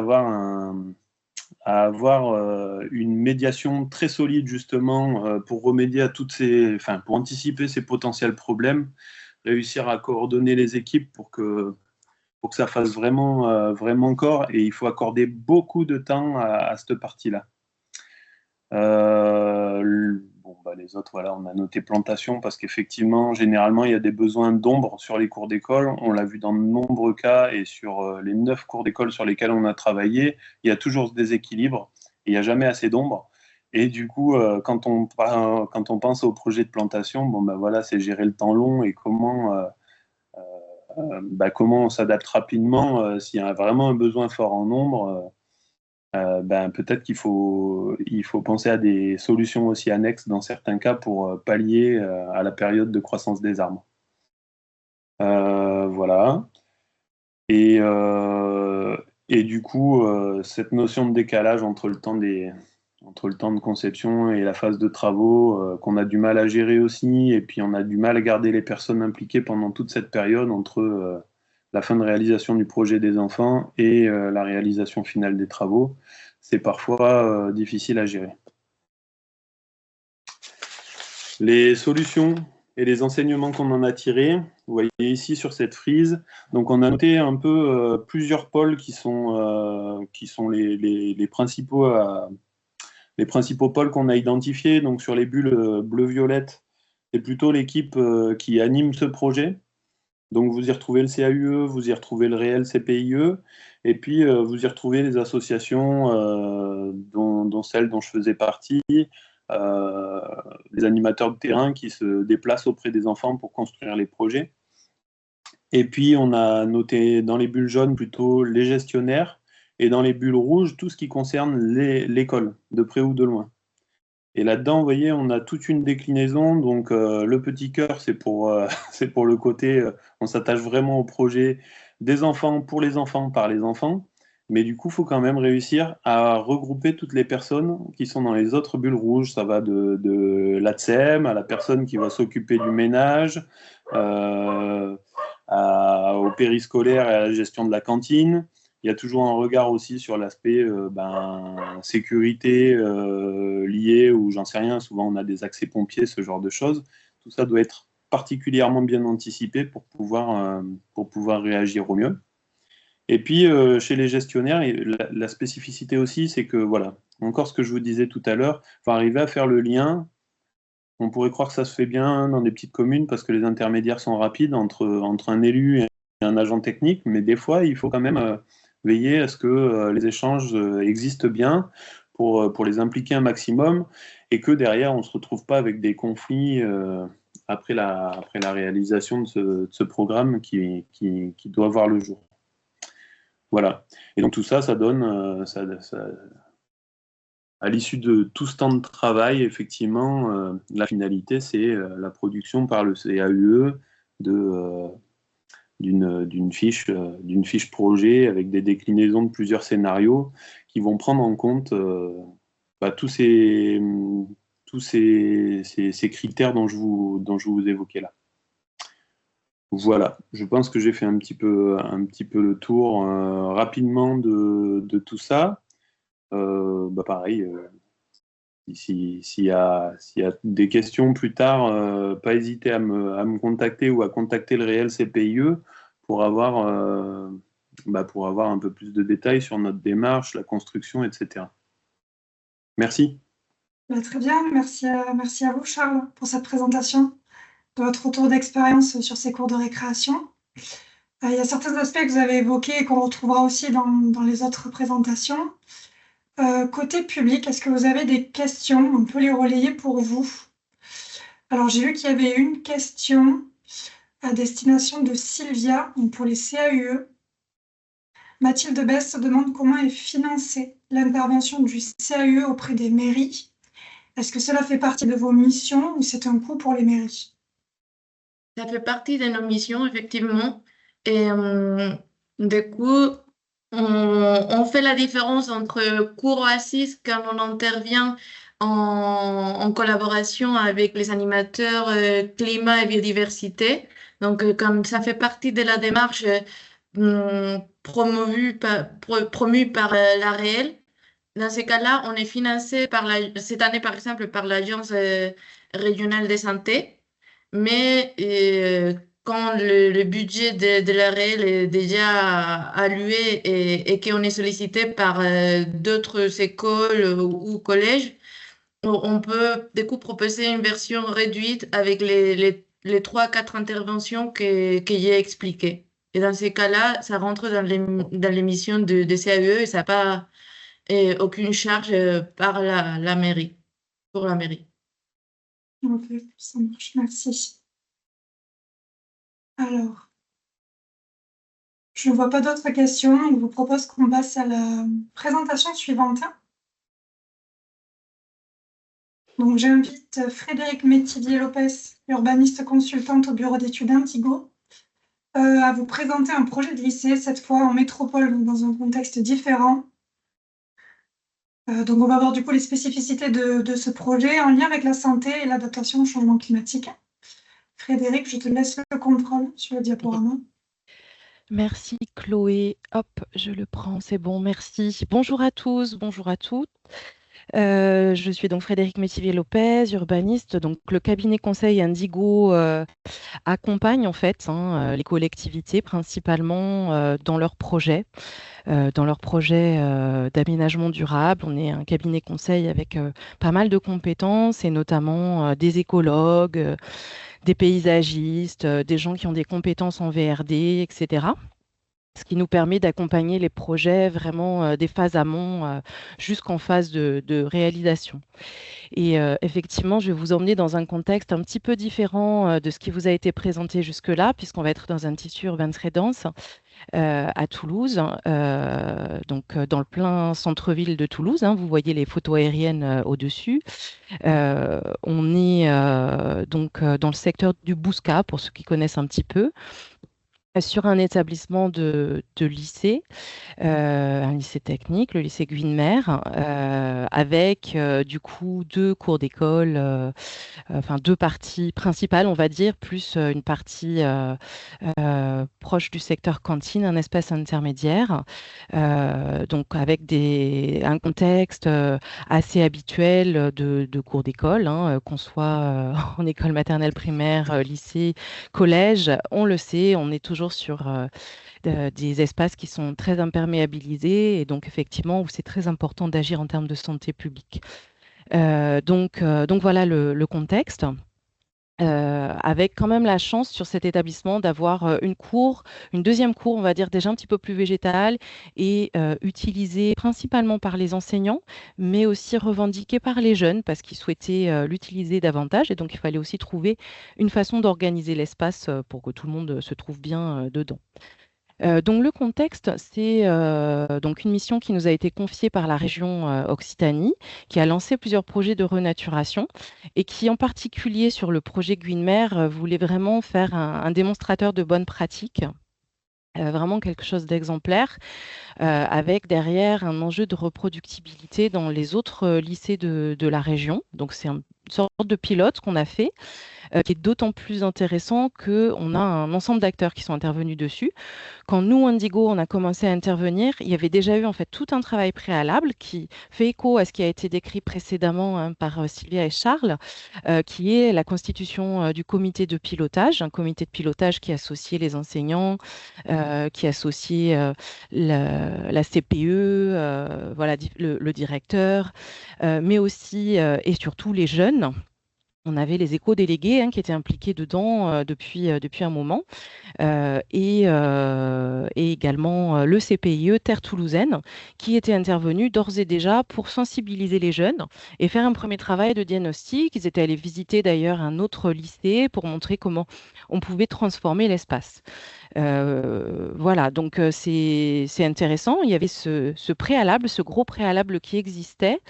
avoir une médiation très solide, justement, pour remédier à pour anticiper ces potentiels problèmes, réussir à coordonner les équipes pour que ça fasse vraiment corps, et il faut accorder beaucoup de temps à cette partie-là. Les autres, voilà, on a noté plantation parce qu'effectivement, généralement, il y a des besoins d'ombre sur les cours d'école. On l'a vu dans de nombreux cas, et sur les 9 cours d'école sur lesquels on a travaillé, il y a toujours ce déséquilibre et il n'y a jamais assez d'ombre. Et du coup, quand on pense au projet de plantation, voilà, c'est gérer le temps long et comment on s'adapte rapidement s'il y a vraiment un besoin fort en nombre. Peut-être qu'il faut penser à des solutions aussi annexes dans certains cas pour pallier à la période de croissance des arbres. Voilà. Et du coup, cette notion de décalage entre le temps de conception et la phase de travaux, qu'on a du mal à gérer aussi, et puis on a du mal à garder les personnes impliquées pendant toute cette période entre la fin de réalisation du projet des enfants et la réalisation finale des travaux, c'est parfois difficile à gérer. Les solutions et les enseignements qu'on en a tirés, vous voyez ici sur cette frise, donc on a noté un peu plusieurs pôles qui sont les principaux pôles qu'on a identifiés. Donc sur les bulles bleu-violette, c'est plutôt l'équipe qui anime ce projet. Donc vous y retrouvez le CAUE, vous y retrouvez le réel CPIE, et puis vous y retrouvez les associations dont celle dont je faisais partie, les animateurs de terrain qui se déplacent auprès des enfants pour construire les projets. Et puis on a noté dans les bulles jaunes plutôt les gestionnaires, et dans les bulles rouges tout ce qui concerne l'école, de près ou de loin. Et là-dedans, vous voyez, on a toute une déclinaison. Donc, le petit cœur, c'est pour le côté, on s'attache vraiment au projet des enfants, pour les enfants, par les enfants. Mais du coup, il faut quand même réussir à regrouper toutes les personnes qui sont dans les autres bulles rouges. Ça va de l'ATSEM à la personne qui va s'occuper du ménage, au périscolaire et à la gestion de la cantine. Il y a toujours un regard aussi sur l'aspect sécurité liée, ou j'en sais rien, souvent on a des accès pompiers, ce genre de choses. Tout ça doit être particulièrement bien anticipé pour pouvoir réagir au mieux. Et puis chez les gestionnaires, la spécificité aussi, c'est que, voilà, encore ce que je vous disais tout à l'heure, il faut arriver à faire le lien. On pourrait croire que ça se fait bien dans des petites communes parce que les intermédiaires sont rapides entre un élu et un agent technique, mais des fois, il faut quand même veiller à ce que les échanges existent bien pour les impliquer un maximum, et que derrière, on ne se retrouve pas avec des conflits après la réalisation de ce programme qui doit voir le jour. Voilà. Et donc tout ça, ça donne, à l'issue de tout ce temps de travail, effectivement, la finalité, c'est la production par le CAUE d'une fiche projet avec des déclinaisons de plusieurs scénarios qui vont prendre en compte tous ces critères dont je vous évoquais là. Voilà, je pense que j'ai fait un petit peu le tour rapidement de tout ça. Pareil, s'il y a des questions plus tard, pas hésiter à me contacter ou à contacter le réel CPIE pour avoir un peu plus de détails sur notre démarche, la construction, etc. Merci. Très bien, merci à vous, Charles, pour cette présentation de votre retour d'expérience sur ces cours de récréation. Il y a certains aspects que vous avez évoqués et qu'on retrouvera aussi dans les autres présentations. Côté public, est-ce que vous avez des questions? On peut les relayer pour vous. Alors, j'ai vu qu'il y avait une question à destination de Sylvia, donc pour les CAUE. Mathilde Besse se demande comment est financée l'intervention du CAUE auprès des mairies. Est-ce que cela fait partie de vos missions ou c'est un coût pour les mairies? Ça fait partie de nos missions, effectivement. Et du coup, on fait la différence entre cours oasis quand on intervient en collaboration avec les animateurs climat et biodiversité. Donc, comme ça fait partie de la démarche promue par la Réelle, dans ces cas-là, on est financé cette année, par exemple, par l'Agence régionale de santé, mais quand le budget de la Réelle est déjà alloué et qu'on est sollicité par d'autres écoles ou collèges, on peut du coup proposer une version réduite avec les 3 4 interventions que j'ai expliquées. Et dans ces cas-là, ça rentre dans les missions de CAE et ça n'a pas aucune charge par la mairie, pour la mairie. Ok, ça marche, merci. Alors, je ne vois pas d'autres questions. Je vous propose qu'on passe à la présentation suivante. Donc, j'invite Frédéric Métivier-Lopez, urbaniste consultante au bureau d'études Indigo, à vous présenter un projet de lycée, cette fois en métropole, donc dans un contexte différent. Donc, on va voir du coup les spécificités de ce projet en lien avec la santé et l'adaptation au changement climatique. Frédéric, je te laisse le contrôle sur le diaporama. Merci Chloé. Hop, je le prends, c'est bon, merci. Bonjour à tous, bonjour à toutes. Je suis donc Frédéric Métivier-Lopez, urbaniste. Donc le cabinet conseil Indigo accompagne en fait les collectivités principalement dans leurs projets. D'aménagement durable. On est un cabinet conseil avec pas mal de compétences et notamment des écologues, des paysagistes, des gens qui ont des compétences en VRD, etc. Ce qui nous permet d'accompagner les projets vraiment des phases amont jusqu'en phase de réalisation. Et effectivement, je vais vous emmener dans un contexte un petit peu différent de ce qui vous a été présenté jusque-là, puisqu'on va être dans un tissu urbain très dense à Toulouse, donc dans le plein centre-ville de Toulouse. Vous voyez les photos aériennes au-dessus. On est donc dans le secteur du Bouscat, pour ceux qui connaissent un petit peu, sur un établissement de lycée, un lycée technique, le lycée Guynemer, avec du coup 2 cours d'école, enfin 2 parties principales, on va dire, plus une partie proche du secteur cantine, un espace intermédiaire, donc avec un contexte assez habituel de cours d'école, qu'on soit en école maternelle, primaire, lycée, collège, on le sait, on est toujours sur des espaces qui sont très imperméabilisés et donc effectivement où c'est très important d'agir en termes de santé publique. Donc voilà le contexte. Avec quand même la chance sur cet établissement d'avoir une deuxième cour, on va dire déjà un petit peu plus végétale et utilisée principalement par les enseignants, mais aussi revendiquée par les jeunes parce qu'ils souhaitaient l'utiliser davantage et donc il fallait aussi trouver une façon d'organiser l'espace pour que tout le monde se trouve bien dedans. Donc le contexte, c'est donc une mission qui nous a été confiée par la région Occitanie, qui a lancé plusieurs projets de renaturation et qui, en particulier sur le projet Guynemer, voulait vraiment faire un démonstrateur de bonnes pratiques. Vraiment quelque chose d'exemplaire, avec derrière un enjeu de reproductibilité dans les autres lycées de la région. Donc c'est une sorte de pilote qu'on a fait, qui est d'autant plus intéressant qu'on a un ensemble d'acteurs qui sont intervenus dessus. Quand nous, Indigo, on a commencé à intervenir, il y avait déjà eu en fait tout un travail préalable qui fait écho à ce qui a été décrit précédemment par Sylvia et Charles, qui est la constitution du comité de pilotage, un comité de pilotage qui associait les enseignants, qui associait la CPE, voilà, le directeur, mais aussi et surtout les jeunes. On avait les éco-délégués qui étaient impliqués dedans depuis un moment et également le CPIE Terre Toulousaine qui était intervenu d'ores et déjà pour sensibiliser les jeunes et faire un premier travail de diagnostic. Ils étaient allés visiter d'ailleurs un autre lycée pour montrer comment on pouvait transformer l'espace. Voilà, donc c'est intéressant. Il y avait ce préalable, ce gros préalable qui existait.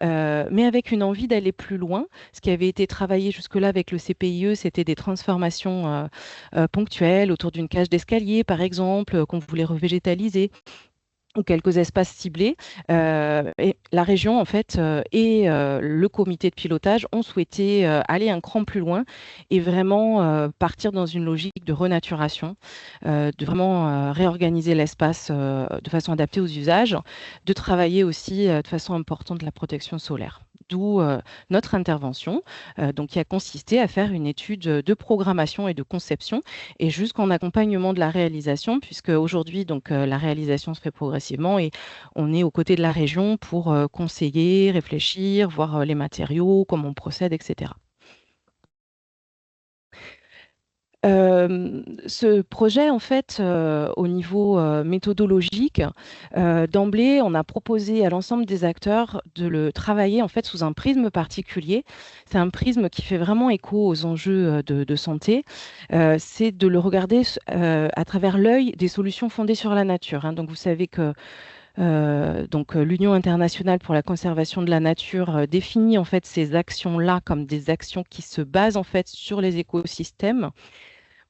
Mais avec une envie d'aller plus loin. Ce qui avait été travaillé jusque-là avec le CPIE, c'était des transformations ponctuelles autour d'une cage d'escalier, par exemple, qu'on voulait revégétaliser. ou quelques espaces ciblés. Et la région, en fait, et le comité de pilotage ont souhaité aller un cran plus loin et vraiment partir dans une logique de renaturation, de vraiment réorganiser l'espace de façon adaptée aux usages, de travailler aussi de façon importante la protection solaire. D'où notre intervention, donc, qui a consisté à faire une étude de programmation et de conception et jusqu'en accompagnement de la réalisation, puisque aujourd'hui, donc, la réalisation se fait progressivement et on est aux côtés de la région pour conseiller, réfléchir, voir les matériaux, comment on procède, etc. Ce projet, en fait, au niveau méthodologique, d'emblée, on a proposé à l'ensemble des acteurs de le travailler en fait sous un prisme particulier. C'est un prisme qui fait vraiment écho aux enjeux de santé. C'est de le regarder à travers l'œil des solutions fondées sur la nature, hein. Donc, vous savez que l'Union internationale pour la conservation de la nature définit en fait ces actions-là comme des actions qui se basent en fait sur les écosystèmes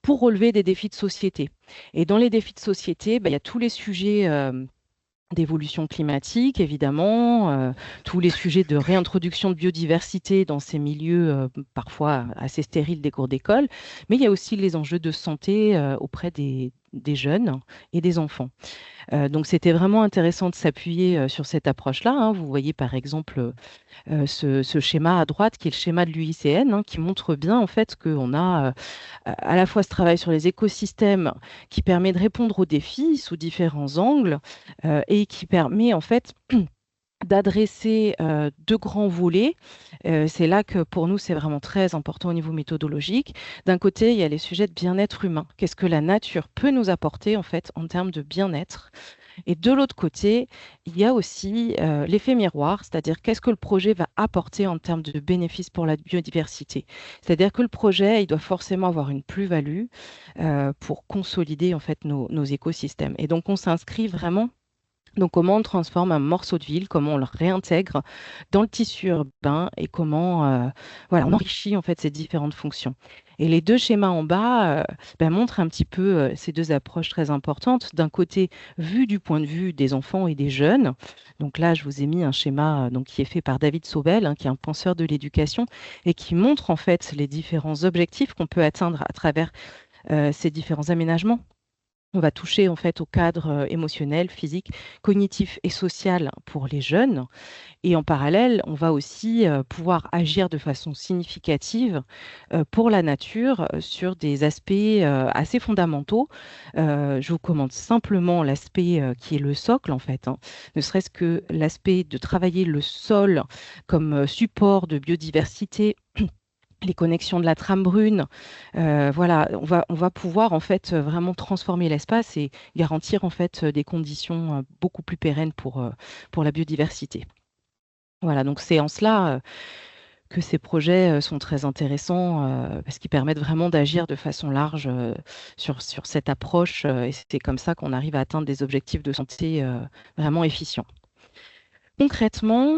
pour relever des défis de société. Et dans les défis de société, il y a tous les sujets d'évolution climatique, évidemment, tous les sujets de réintroduction de biodiversité dans ces milieux parfois assez stériles des cours d'école, mais il y a aussi les enjeux de santé auprès des jeunes et des enfants. Donc, c'était vraiment intéressant de s'appuyer sur cette approche-là, hein. Vous voyez par exemple ce schéma à droite qui est le schéma de l'UICN, hein, qui montre bien en fait qu'on a à la fois ce travail sur les écosystèmes qui permet de répondre aux défis sous différents angles et qui permet en fait d'adresser deux grands volets. C'est là que pour nous, c'est vraiment très important au niveau méthodologique. D'un côté, il y a les sujets de bien-être humain. Qu'est-ce que la nature peut nous apporter en fait en termes de bien-être? Et de l'autre côté, il y a aussi l'effet miroir, c'est-à-dire qu'est-ce que le projet va apporter en termes de bénéfices pour la biodiversité. C'est-à-dire que le projet, il doit forcément avoir une plus-value pour consolider en fait nos écosystèmes. Et donc, on s'inscrit vraiment. Donc, comment on transforme un morceau de ville, comment on le réintègre dans le tissu urbain et comment voilà, on enrichit en fait ces différentes fonctions. Et les deux schémas en bas montrent un petit peu ces deux approches très importantes. D'un côté, vu du point de vue des enfants et des jeunes. Donc là, je vous ai mis un schéma donc, qui est fait par David Sobel, hein, qui est un penseur de l'éducation et qui montre en fait les différents objectifs qu'on peut atteindre à travers ces différents aménagements. On va toucher en fait au cadre émotionnel, physique, cognitif et social pour les jeunes. Et en parallèle, on va aussi pouvoir agir de façon significative pour la nature sur des aspects assez fondamentaux. Je vous commente simplement l'aspect qui est le socle en fait, hein. Ne serait-ce que l'aspect de travailler le sol comme support de biodiversité, les connexions de la trame brune. Voilà, on va pouvoir en fait vraiment transformer l'espace et garantir en fait des conditions beaucoup plus pérennes pour la biodiversité. Voilà, donc c'est en cela que ces projets sont très intéressants parce qu'ils permettent vraiment d'agir de façon large sur cette approche et c'est comme ça qu'on arrive à atteindre des objectifs de santé vraiment efficients. Concrètement,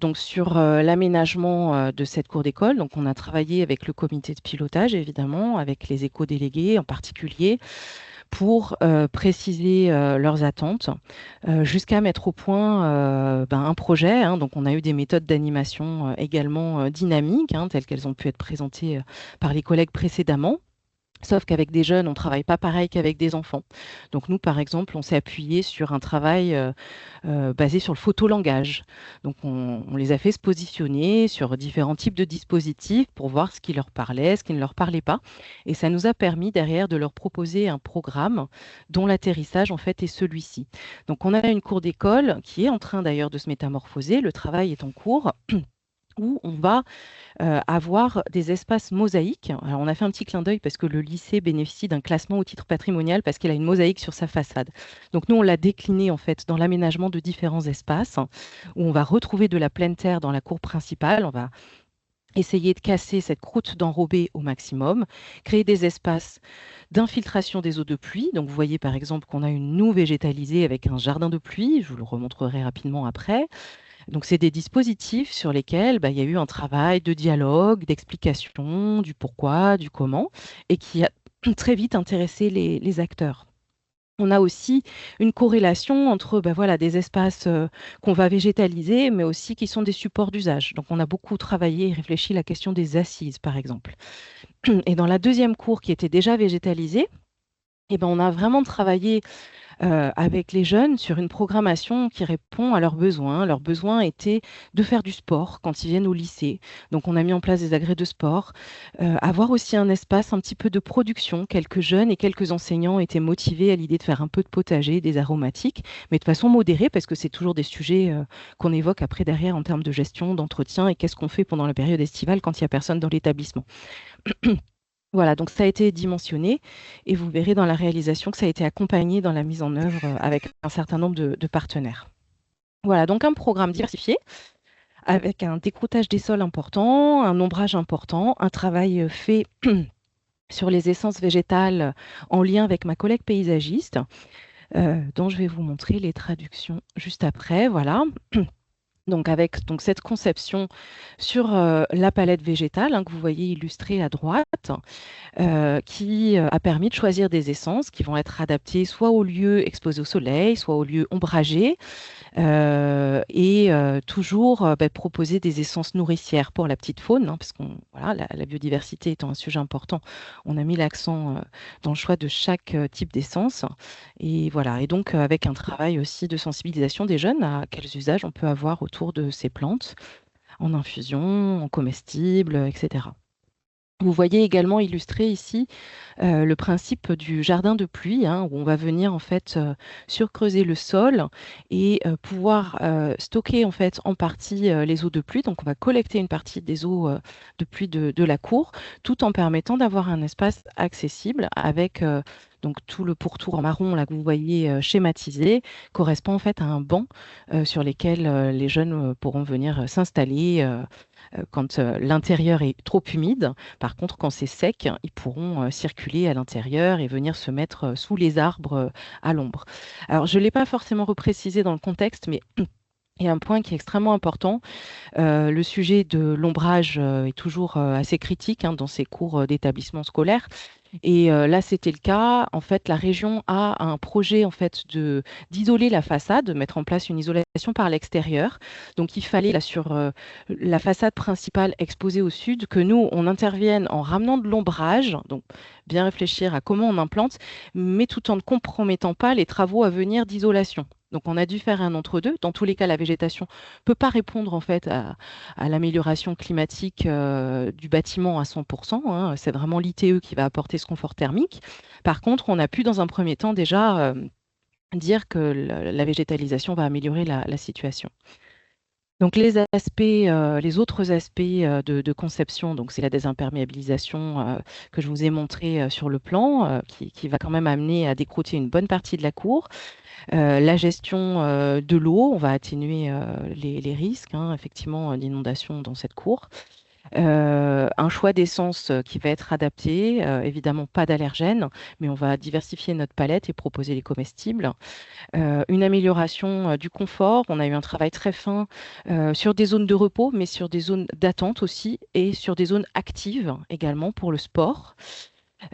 donc sur l'aménagement de cette cour d'école, donc on a travaillé avec le comité de pilotage, évidemment, avec les éco-délégués en particulier, pour préciser leurs attentes, jusqu'à mettre au point un projet, hein. Donc on a eu des méthodes d'animation également dynamiques, hein, telles qu'elles ont pu être présentées par les collègues précédemment. Sauf qu'avec des jeunes, on ne travaille pas pareil qu'avec des enfants. Donc nous, par exemple, on s'est appuyé sur un travail basé sur le photolangage. Donc on les a fait se positionner sur différents types de dispositifs pour voir ce qui leur parlait, ce qui ne leur parlait pas. Et ça nous a permis derrière de leur proposer un programme dont l'atterrissage en fait est celui-ci. Donc on a une cour d'école qui est en train d'ailleurs de se métamorphoser. Le travail est en cours où on va avoir des espaces mosaïques. Alors, on a fait un petit clin d'œil parce que le lycée bénéficie d'un classement au titre patrimonial parce qu'il a une mosaïque sur sa façade. Donc, nous, on l'a décliné en fait dans l'aménagement de différents espaces où on va retrouver de la pleine terre dans la cour principale. On va essayer de casser cette croûte d'enrobé au maximum, créer des espaces d'infiltration des eaux de pluie. Donc, vous voyez par exemple qu'on a une noue végétalisée avec un jardin de pluie. Je vous le remontrerai rapidement après. Donc, c'est des dispositifs sur lesquels il y a eu un travail de dialogue, d'explication, du pourquoi, du comment, et qui a très vite intéressé les acteurs. On a aussi une corrélation entre voilà, des espaces qu'on va végétaliser, mais aussi qui sont des supports d'usage. Donc, on a beaucoup travaillé et réfléchi à la question des assises, par exemple. Et dans la deuxième cour qui était déjà végétalisée, on a vraiment travaillé avec les jeunes sur une programmation qui répond à leurs besoins. Leurs besoins étaient de faire du sport quand ils viennent au lycée. Donc, on a mis en place des agrès de sport. Avoir aussi un espace un petit peu de production. Quelques jeunes et quelques enseignants étaient motivés à l'idée de faire un peu de potager, des aromatiques, mais de façon modérée, parce que c'est toujours des sujets qu'on évoque après derrière en termes de gestion, d'entretien, et qu'est-ce qu'on fait pendant la période estivale quand il n'y a personne dans l'établissement. Voilà, donc ça a été dimensionné et vous verrez dans la réalisation que ça a été accompagné dans la mise en œuvre avec un certain nombre de partenaires. Voilà, donc un programme diversifié avec un décroutage des sols important, un ombrage important, un travail fait sur les essences végétales en lien avec ma collègue paysagiste, dont je vais vous montrer les traductions juste après. Voilà. Donc avec cette conception sur la palette végétale que vous voyez illustrée à droite, qui a permis de choisir des essences qui vont être adaptées soit aux lieux exposés au soleil, soit aux lieux ombragés, et toujours proposer des essences nourricières pour la petite faune, parce que la biodiversité étant un sujet important, on a mis l'accent dans le choix de chaque type d'essence. Et voilà, et donc avec un travail aussi de sensibilisation des jeunes à quels usages on peut avoir autour de ces plantes, en infusion, en comestible, etc. Vous voyez également illustré ici le principe du jardin de pluie, où on va venir en fait surcreuser le sol et pouvoir stocker en fait en partie les eaux de pluie. Donc on va collecter une partie des eaux de pluie de la cour, tout en permettant d'avoir un espace accessible avec donc tout le pourtour en marron là que vous voyez schématisé correspond en fait à un banc sur lesquels les jeunes pourront venir s'installer. Quand l'intérieur est trop humide. Par contre, quand c'est sec, ils pourront circuler à l'intérieur et venir se mettre sous les arbres à l'ombre. Alors, je ne l'ai pas forcément reprécisé dans le contexte, mais il y a un point qui est extrêmement important. Le sujet de l'ombrage est toujours assez critique dans ces cours d'établissement scolaire. Et là, c'était le cas. En fait, la région a un projet en fait d'isoler la façade, de mettre en place une isolation par l'extérieur. Donc, il fallait là sur la façade principale exposée au sud que nous on intervienne en ramenant de l'ombrage. Donc, bien réfléchir à comment on implante, mais tout en ne compromettant pas les travaux à venir d'isolation. Donc, on a dû faire un entre-deux. Dans tous les cas, la végétation ne peut pas répondre en fait à l'amélioration climatique du bâtiment à 100%. C'est vraiment l'ITE qui va apporter ce confort thermique. Par contre, on a pu dans un premier temps déjà dire que la végétalisation va améliorer la situation. Donc les autres aspects de conception, donc c'est la désimperméabilisation que je vous ai montré sur le plan, qui va quand même amener à décrouter une bonne partie de la cour. La gestion de l'eau, on va atténuer les risques, effectivement, d'inondation dans cette cour. Un choix d'essence qui va être adapté, évidemment pas d'allergènes, mais on va diversifier notre palette et proposer les comestibles. Une amélioration du confort, on a eu un travail très fin sur des zones de repos, mais sur des zones d'attente aussi, et sur des zones actives également pour le sport.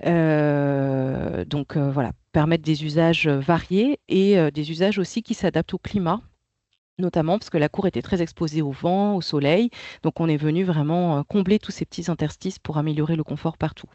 Donc voilà, permettre des usages variés et des usages aussi qui s'adaptent au climat, notamment parce que la cour était très exposée au vent, au soleil. Donc on est venu vraiment combler tous ces petits interstices pour améliorer le confort partout.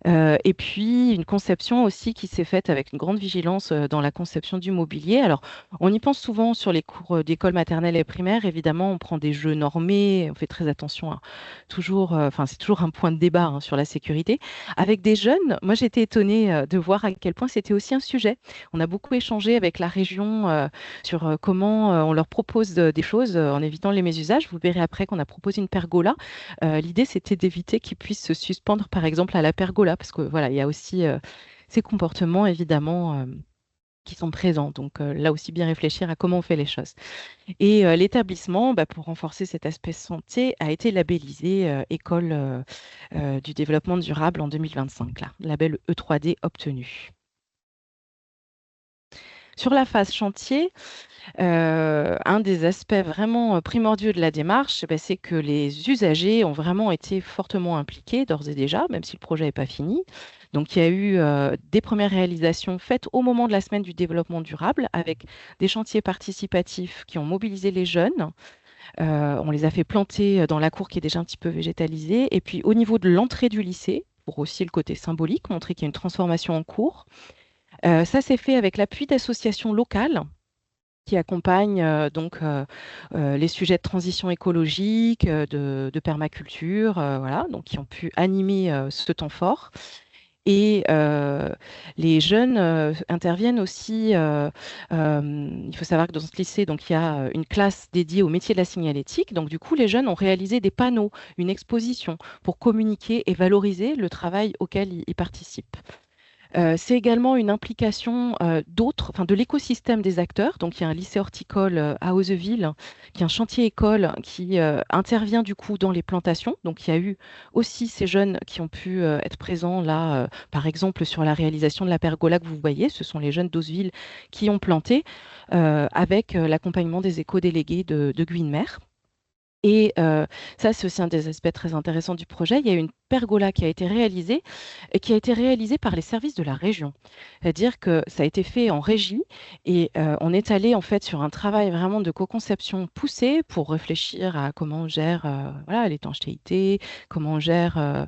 Et puis, une conception aussi qui s'est faite avec une grande vigilance dans la conception du mobilier. Alors, on y pense souvent sur les cours d'école maternelle et primaire. Évidemment, on prend des jeux normés, on fait très attention à c'est toujours un point de débat sur la sécurité. Avec des jeunes, moi, j'étais étonnée de voir à quel point c'était aussi un sujet. On a beaucoup échangé avec la région sur comment on leur propose des choses en évitant les mésusages. Vous verrez après qu'on a proposé une pergola. L'idée, c'était d'éviter qu'ils puissent se suspendre, par exemple, à la pergola, parce que voilà, il y a aussi ces comportements, évidemment, qui sont présents. Donc là aussi, bien réfléchir à comment on fait les choses. Et l'établissement, pour renforcer cet aspect santé, a été labellisé École du développement durable en 2025, là, label E3D obtenu. Sur la phase chantier, un des aspects vraiment primordiaux de la démarche, c'est que les usagers ont vraiment été fortement impliqués d'ores et déjà, même si le projet n'est pas fini. Donc, il y a eu des premières réalisations faites au moment de la semaine du développement durable avec des chantiers participatifs qui ont mobilisé les jeunes. On les a fait planter dans la cour qui est déjà un petit peu végétalisée. Et puis, au niveau de l'entrée du lycée, pour aussi le côté symbolique, montrer qu'il y a une transformation en cours. Ça s'est fait avec l'appui d'associations locales qui accompagnent les sujets de transition écologique, de permaculture, voilà, donc qui ont pu animer ce temps fort. Et les jeunes interviennent aussi. Il faut savoir que dans ce lycée, donc, il y a une classe dédiée au métier de la signalétique. Donc, du coup, les jeunes ont réalisé des panneaux, une exposition pour communiquer et valoriser le travail auquel ils participent. C'est également une implication de l'écosystème des acteurs. Donc, il y a un lycée horticole à Hauzeville, qui est un chantier école qui intervient du coup dans les plantations. Donc, il y a eu aussi ces jeunes qui ont pu être présents là, par exemple, sur la réalisation de la pergola que vous voyez. Ce sont les jeunes d'Hauzeville qui ont planté avec l'accompagnement des éco-délégués de Guynemer. Et ça, c'est aussi un des aspects très intéressants du projet. Il y a une pergola qui a été réalisée et qui a été réalisée par les services de la région. C'est-à-dire que ça a été fait en régie et on est allé en fait sur un travail vraiment de co-conception poussé pour réfléchir à comment on gère voilà, l'étanchéité, comment on gère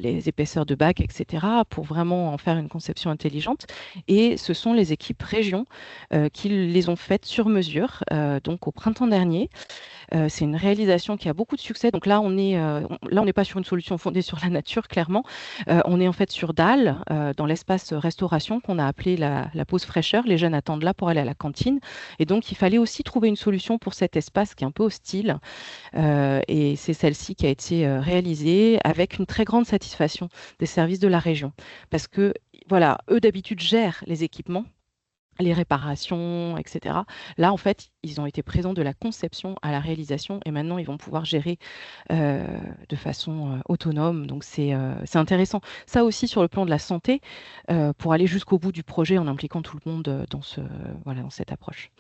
les épaisseurs de bac, etc., pour vraiment en faire une conception intelligente. Et ce sont les équipes région qui les ont faites sur mesure, donc au printemps dernier. C'est une réalisation qui a beaucoup de succès. Donc là, on n'est pas sur une solution fondée sur la nature, clairement. On est en fait sur Dalle, dans l'espace restauration qu'on a appelé la pause fraîcheur. Les jeunes attendent là pour aller à la cantine. Et donc, il fallait aussi trouver une solution pour cet espace qui est un peu hostile. Et c'est celle-ci qui a été réalisée avec une très grande satisfaction des services de la région. Parce que, voilà, eux d'habitude gèrent les équipements, les réparations, etc. Là, en fait, ils ont été présents de la conception à la réalisation et maintenant, ils vont pouvoir gérer de façon autonome. Donc, c'est intéressant. Ça aussi, sur le plan de la santé, pour aller jusqu'au bout du projet en impliquant tout le monde dans cette approche.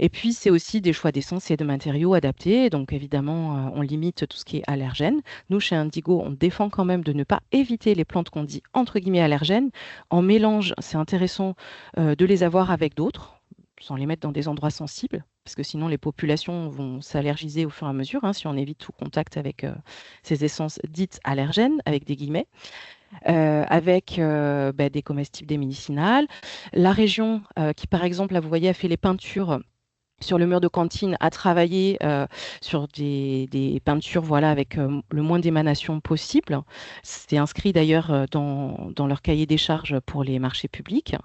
Et puis, c'est aussi des choix d'essence et de matériaux adaptés. Donc, évidemment, on limite tout ce qui est allergène. Nous, chez Indigo, on défend quand même de ne pas éviter les plantes qu'on dit entre guillemets allergènes. En mélange, c'est intéressant de les avoir avec d'autres, sans les mettre dans des endroits sensibles, parce que sinon, les populations vont s'allergiser au fur et à mesure, si on évite tout contact avec ces essences dites allergènes, avec des guillemets. Avec des comestibles, des médicinales. La région qui, par exemple, là, vous voyez, a fait les peintures sur le mur de cantine, a travaillé sur des peintures voilà, avec le moins d'émanations possible. C'est inscrit d'ailleurs dans leur cahier des charges pour les marchés publics.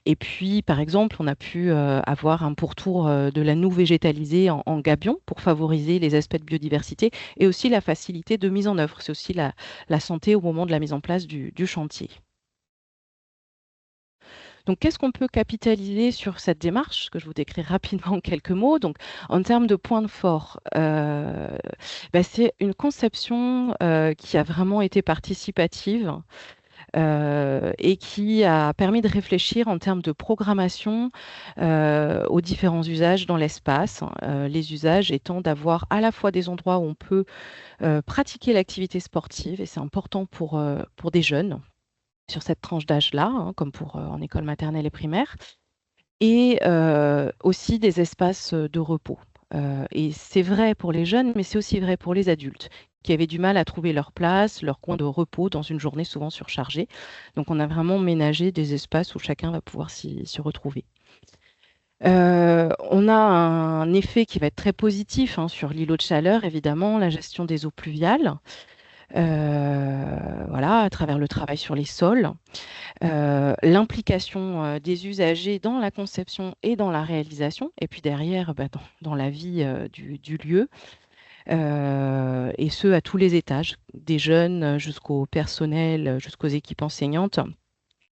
Et puis, par exemple, on a pu avoir un pourtour de la noue végétalisée en gabion pour favoriser les aspects de biodiversité et aussi la facilité de mise en œuvre. C'est aussi la santé au moment de la mise en place du chantier. Donc, qu'est-ce qu'on peut capitaliser sur cette démarche que je vous décris rapidement en quelques mots? Donc, en termes de points de fort, c'est une conception qui a vraiment été participative et qui a permis de réfléchir en termes de programmation aux différents usages dans l'espace. Les usages étant d'avoir à la fois des endroits où on peut pratiquer l'activité sportive, et c'est important pour des jeunes sur cette tranche d'âge-là, comme en école maternelle et primaire, et aussi des espaces de repos. Et c'est vrai pour les jeunes, mais c'est aussi vrai pour les adultes qui avaient du mal à trouver leur place, leur coin de repos dans une journée souvent surchargée. Donc, on a vraiment ménagé des espaces où chacun va pouvoir s'y retrouver. On a un effet qui va être très positif sur l'îlot de chaleur, évidemment, la gestion des eaux pluviales. Voilà, à travers le travail sur les sols, l'implication des usagers dans la conception et dans la réalisation, et puis derrière, dans la vie du lieu, et ce, à tous les étages, des jeunes jusqu'au personnel, jusqu'aux équipes enseignantes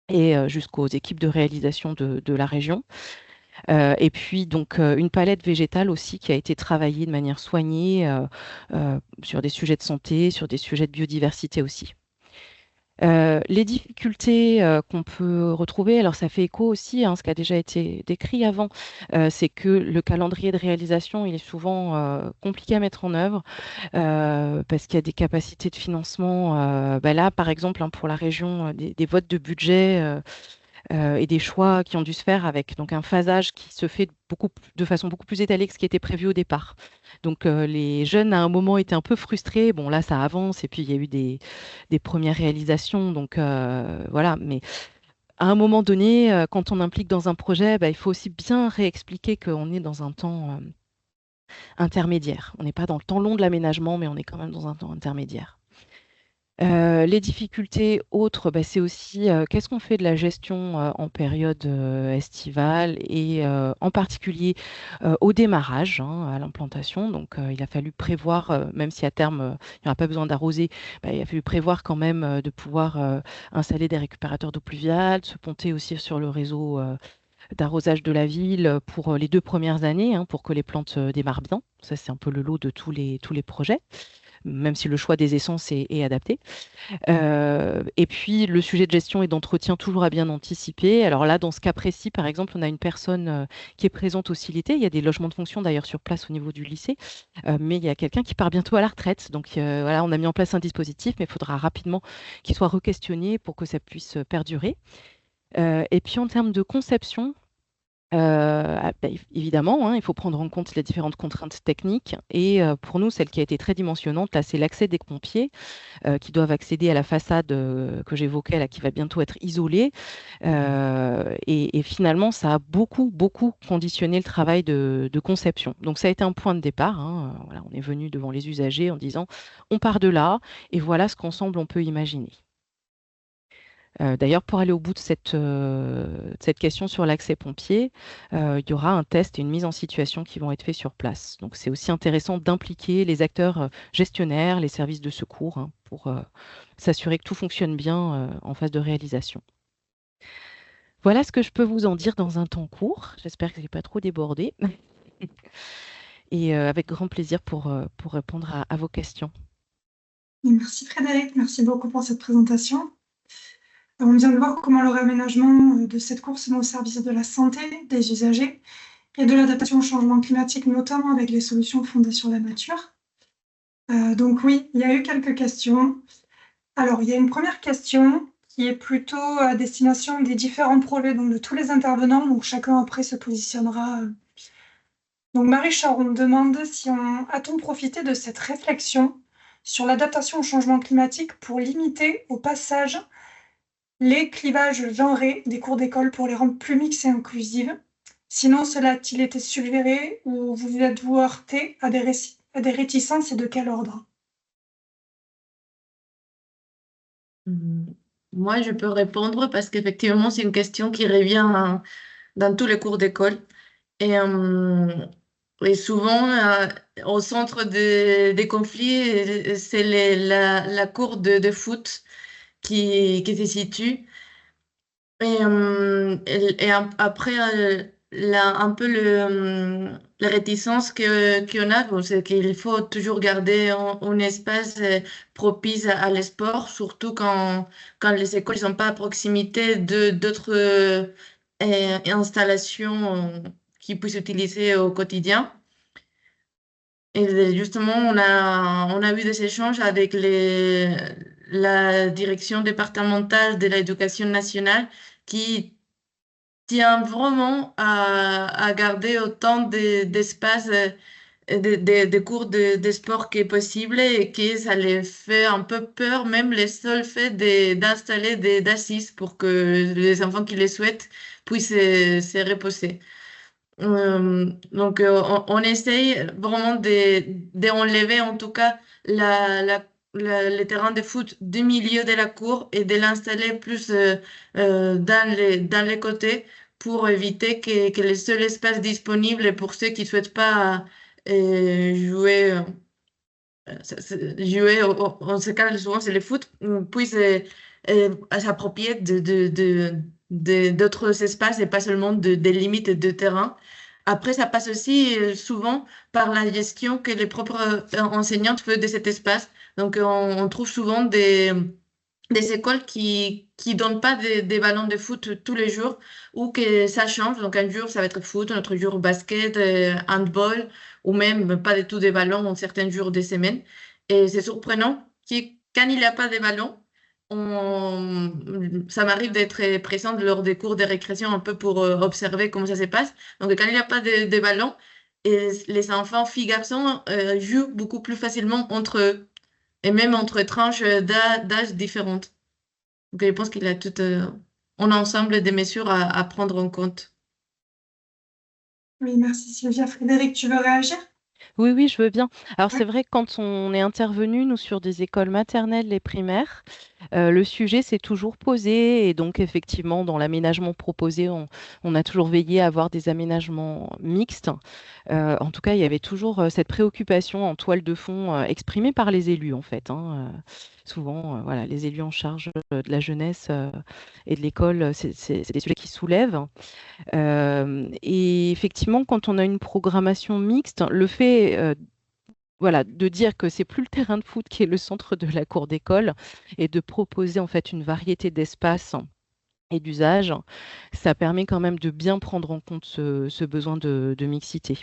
et jusqu'aux équipes de réalisation de la région. Et puis, donc, une palette végétale aussi qui a été travaillée de manière soignée sur des sujets de santé, sur des sujets de biodiversité aussi. Les difficultés qu'on peut retrouver, alors ça fait écho aussi à ce qui a déjà été décrit avant, c'est que le calendrier de réalisation, il est souvent compliqué à mettre en œuvre parce qu'il y a des capacités de financement. Là, par exemple, pour la région, des votes de budget et des choix qui ont dû se faire avec donc un phasage qui se fait de façon beaucoup plus étalée que ce qui était prévu au départ. Donc les jeunes à un moment étaient un peu frustrés. Bon là ça avance et puis il y a eu des premières réalisations. Donc voilà, mais à un moment donné, quand on implique dans un projet, il faut aussi bien réexpliquer qu'on est dans un temps intermédiaire. On n'est pas dans le temps long de l'aménagement, mais on est quand même dans un temps intermédiaire. Les difficultés autres, c'est aussi qu'est-ce qu'on fait de la gestion en période estivale et en particulier au démarrage, à l'implantation. Donc, il a fallu prévoir, même si à terme, il n'y aura pas besoin d'arroser, il a fallu prévoir quand même de pouvoir installer des récupérateurs d'eau pluviale, se ponter aussi sur le réseau d'arrosage de la ville pour les 2 premières années, pour que les plantes démarrent bien. Ça, c'est un peu le lot de tous les projets, même si le choix des essences est adapté. Et puis, le sujet de gestion et d'entretien, toujours à bien anticiper. Alors là, dans ce cas précis, par exemple, on a une personne qui est présente au Silité. Il y a des logements de fonction d'ailleurs sur place au niveau du lycée, mais il y a quelqu'un qui part bientôt à la retraite. Donc voilà, on a mis en place un dispositif, mais il faudra rapidement qu'il soit re-questionné pour que ça puisse perdurer. Et puis, en termes de conception, évidemment, il faut prendre en compte les différentes contraintes techniques. Et pour nous, celle qui a été très dimensionnante, là, c'est l'accès des pompiers qui doivent accéder à la façade que j'évoquais, là, qui va bientôt être isolée. Et finalement, ça a beaucoup, beaucoup conditionné le travail de conception. Donc, ça a été un point de départ. Voilà, on est venu devant les usagers en disant, on part de là, et voilà ce qu'ensemble on peut imaginer. D'ailleurs, pour aller au bout de cette question sur l'accès pompier, il y aura un test et une mise en situation qui vont être faits sur place. Donc, c'est aussi intéressant d'impliquer les acteurs gestionnaires, les services de secours, pour s'assurer que tout fonctionne bien en phase de réalisation. Voilà ce que je peux vous en dire dans un temps court. J'espère que je n'ai pas trop débordé. Et avec grand plaisir pour répondre à vos questions. Merci Frédéric, merci beaucoup pour cette présentation. On vient de voir comment le réaménagement de cette course est au service de la santé des usagers et de l'adaptation au changement climatique, notamment avec les solutions fondées sur la nature. Donc oui, il y a eu quelques questions. Alors, il y a une première question qui est plutôt à destination des différents projets, donc de tous les intervenants, donc chacun après se positionnera. Donc Marie Charon demande si a-t-on profité de cette réflexion sur l'adaptation au changement climatique pour limiter au passage les clivages genrés des cours d'école pour les rendre plus mixtes et inclusives. Sinon, cela a-t-il été suggéré ou vous êtes-vous heurté à des réticences et de quel ordre? Moi, je peux répondre parce qu'effectivement, c'est une question qui revient dans tous les cours d'école. Et souvent, au centre des conflits, c'est la cour de foot qui se situe. Après, un peu la réticence qu'on a, bon, c'est qu'il faut toujours garder un espace propice à le sport, surtout quand les écoles ne sont pas à proximité d'autres installations qu'ils puissent utiliser au quotidien. Et justement, on a eu des échanges avec la direction départementale de l'éducation nationale qui tient vraiment à garder autant d'espace de cours de sport que possible et que ça les fait un peu peur, même le seul fait d'installer des assises pour que les enfants qui les souhaitent puissent se reposer. Donc, on essaye vraiment d'enlever en tout cas le terrain de foot du milieu de la cour et de l'installer plus dans les côtés pour éviter que le seul espace disponible pour ceux qui ne souhaitent pas jouer, en ce cas, souvent c'est le foot, puissent s'approprier d'autres espaces et pas seulement des limites de terrain. Après, ça passe aussi souvent par la gestion que les propres enseignantes font de cet espace. Donc, on trouve souvent des écoles qui donnent pas des ballons de foot tous les jours ou que ça change. Donc, un jour, ça va être foot, un autre jour basket, handball, ou même pas du tout des ballons en certains jours des semaines. Et c'est surprenant que quand il n'y a pas de ballons, ça m'arrive d'être présente lors des cours de récréation un peu pour observer comment ça se passe. Donc, quand il n'y a pas de ballons, et les enfants, filles, garçons, jouent beaucoup plus facilement entre eux et même entre tranches d'âge différentes. Donc, je pense qu'il y a tout un ensemble de mesures à prendre en compte. Oui, merci Sylvia. Frédéric, tu veux réagir? Oui, oui, je veux bien. Alors Oui. c'est vrai que quand on est intervenu, nous, sur des écoles maternelles et primaires, le sujet s'est toujours posé et donc effectivement, dans l'aménagement proposé, on a toujours veillé à avoir des aménagements mixtes. En tout cas, il y avait toujours cette préoccupation en toile de fond exprimée par les élus, en fait, hein. Souvent, voilà, les élus en charge de la jeunesse et de l'école, c'est des sujets qui soulèvent. Et effectivement, quand on a une programmation mixte, le fait voilà, de dire que c'est plus le terrain de foot qui est le centre de la cour d'école et de proposer en fait une variété d'espaces et d'usages, ça permet quand même de bien prendre en compte ce besoin de mixité.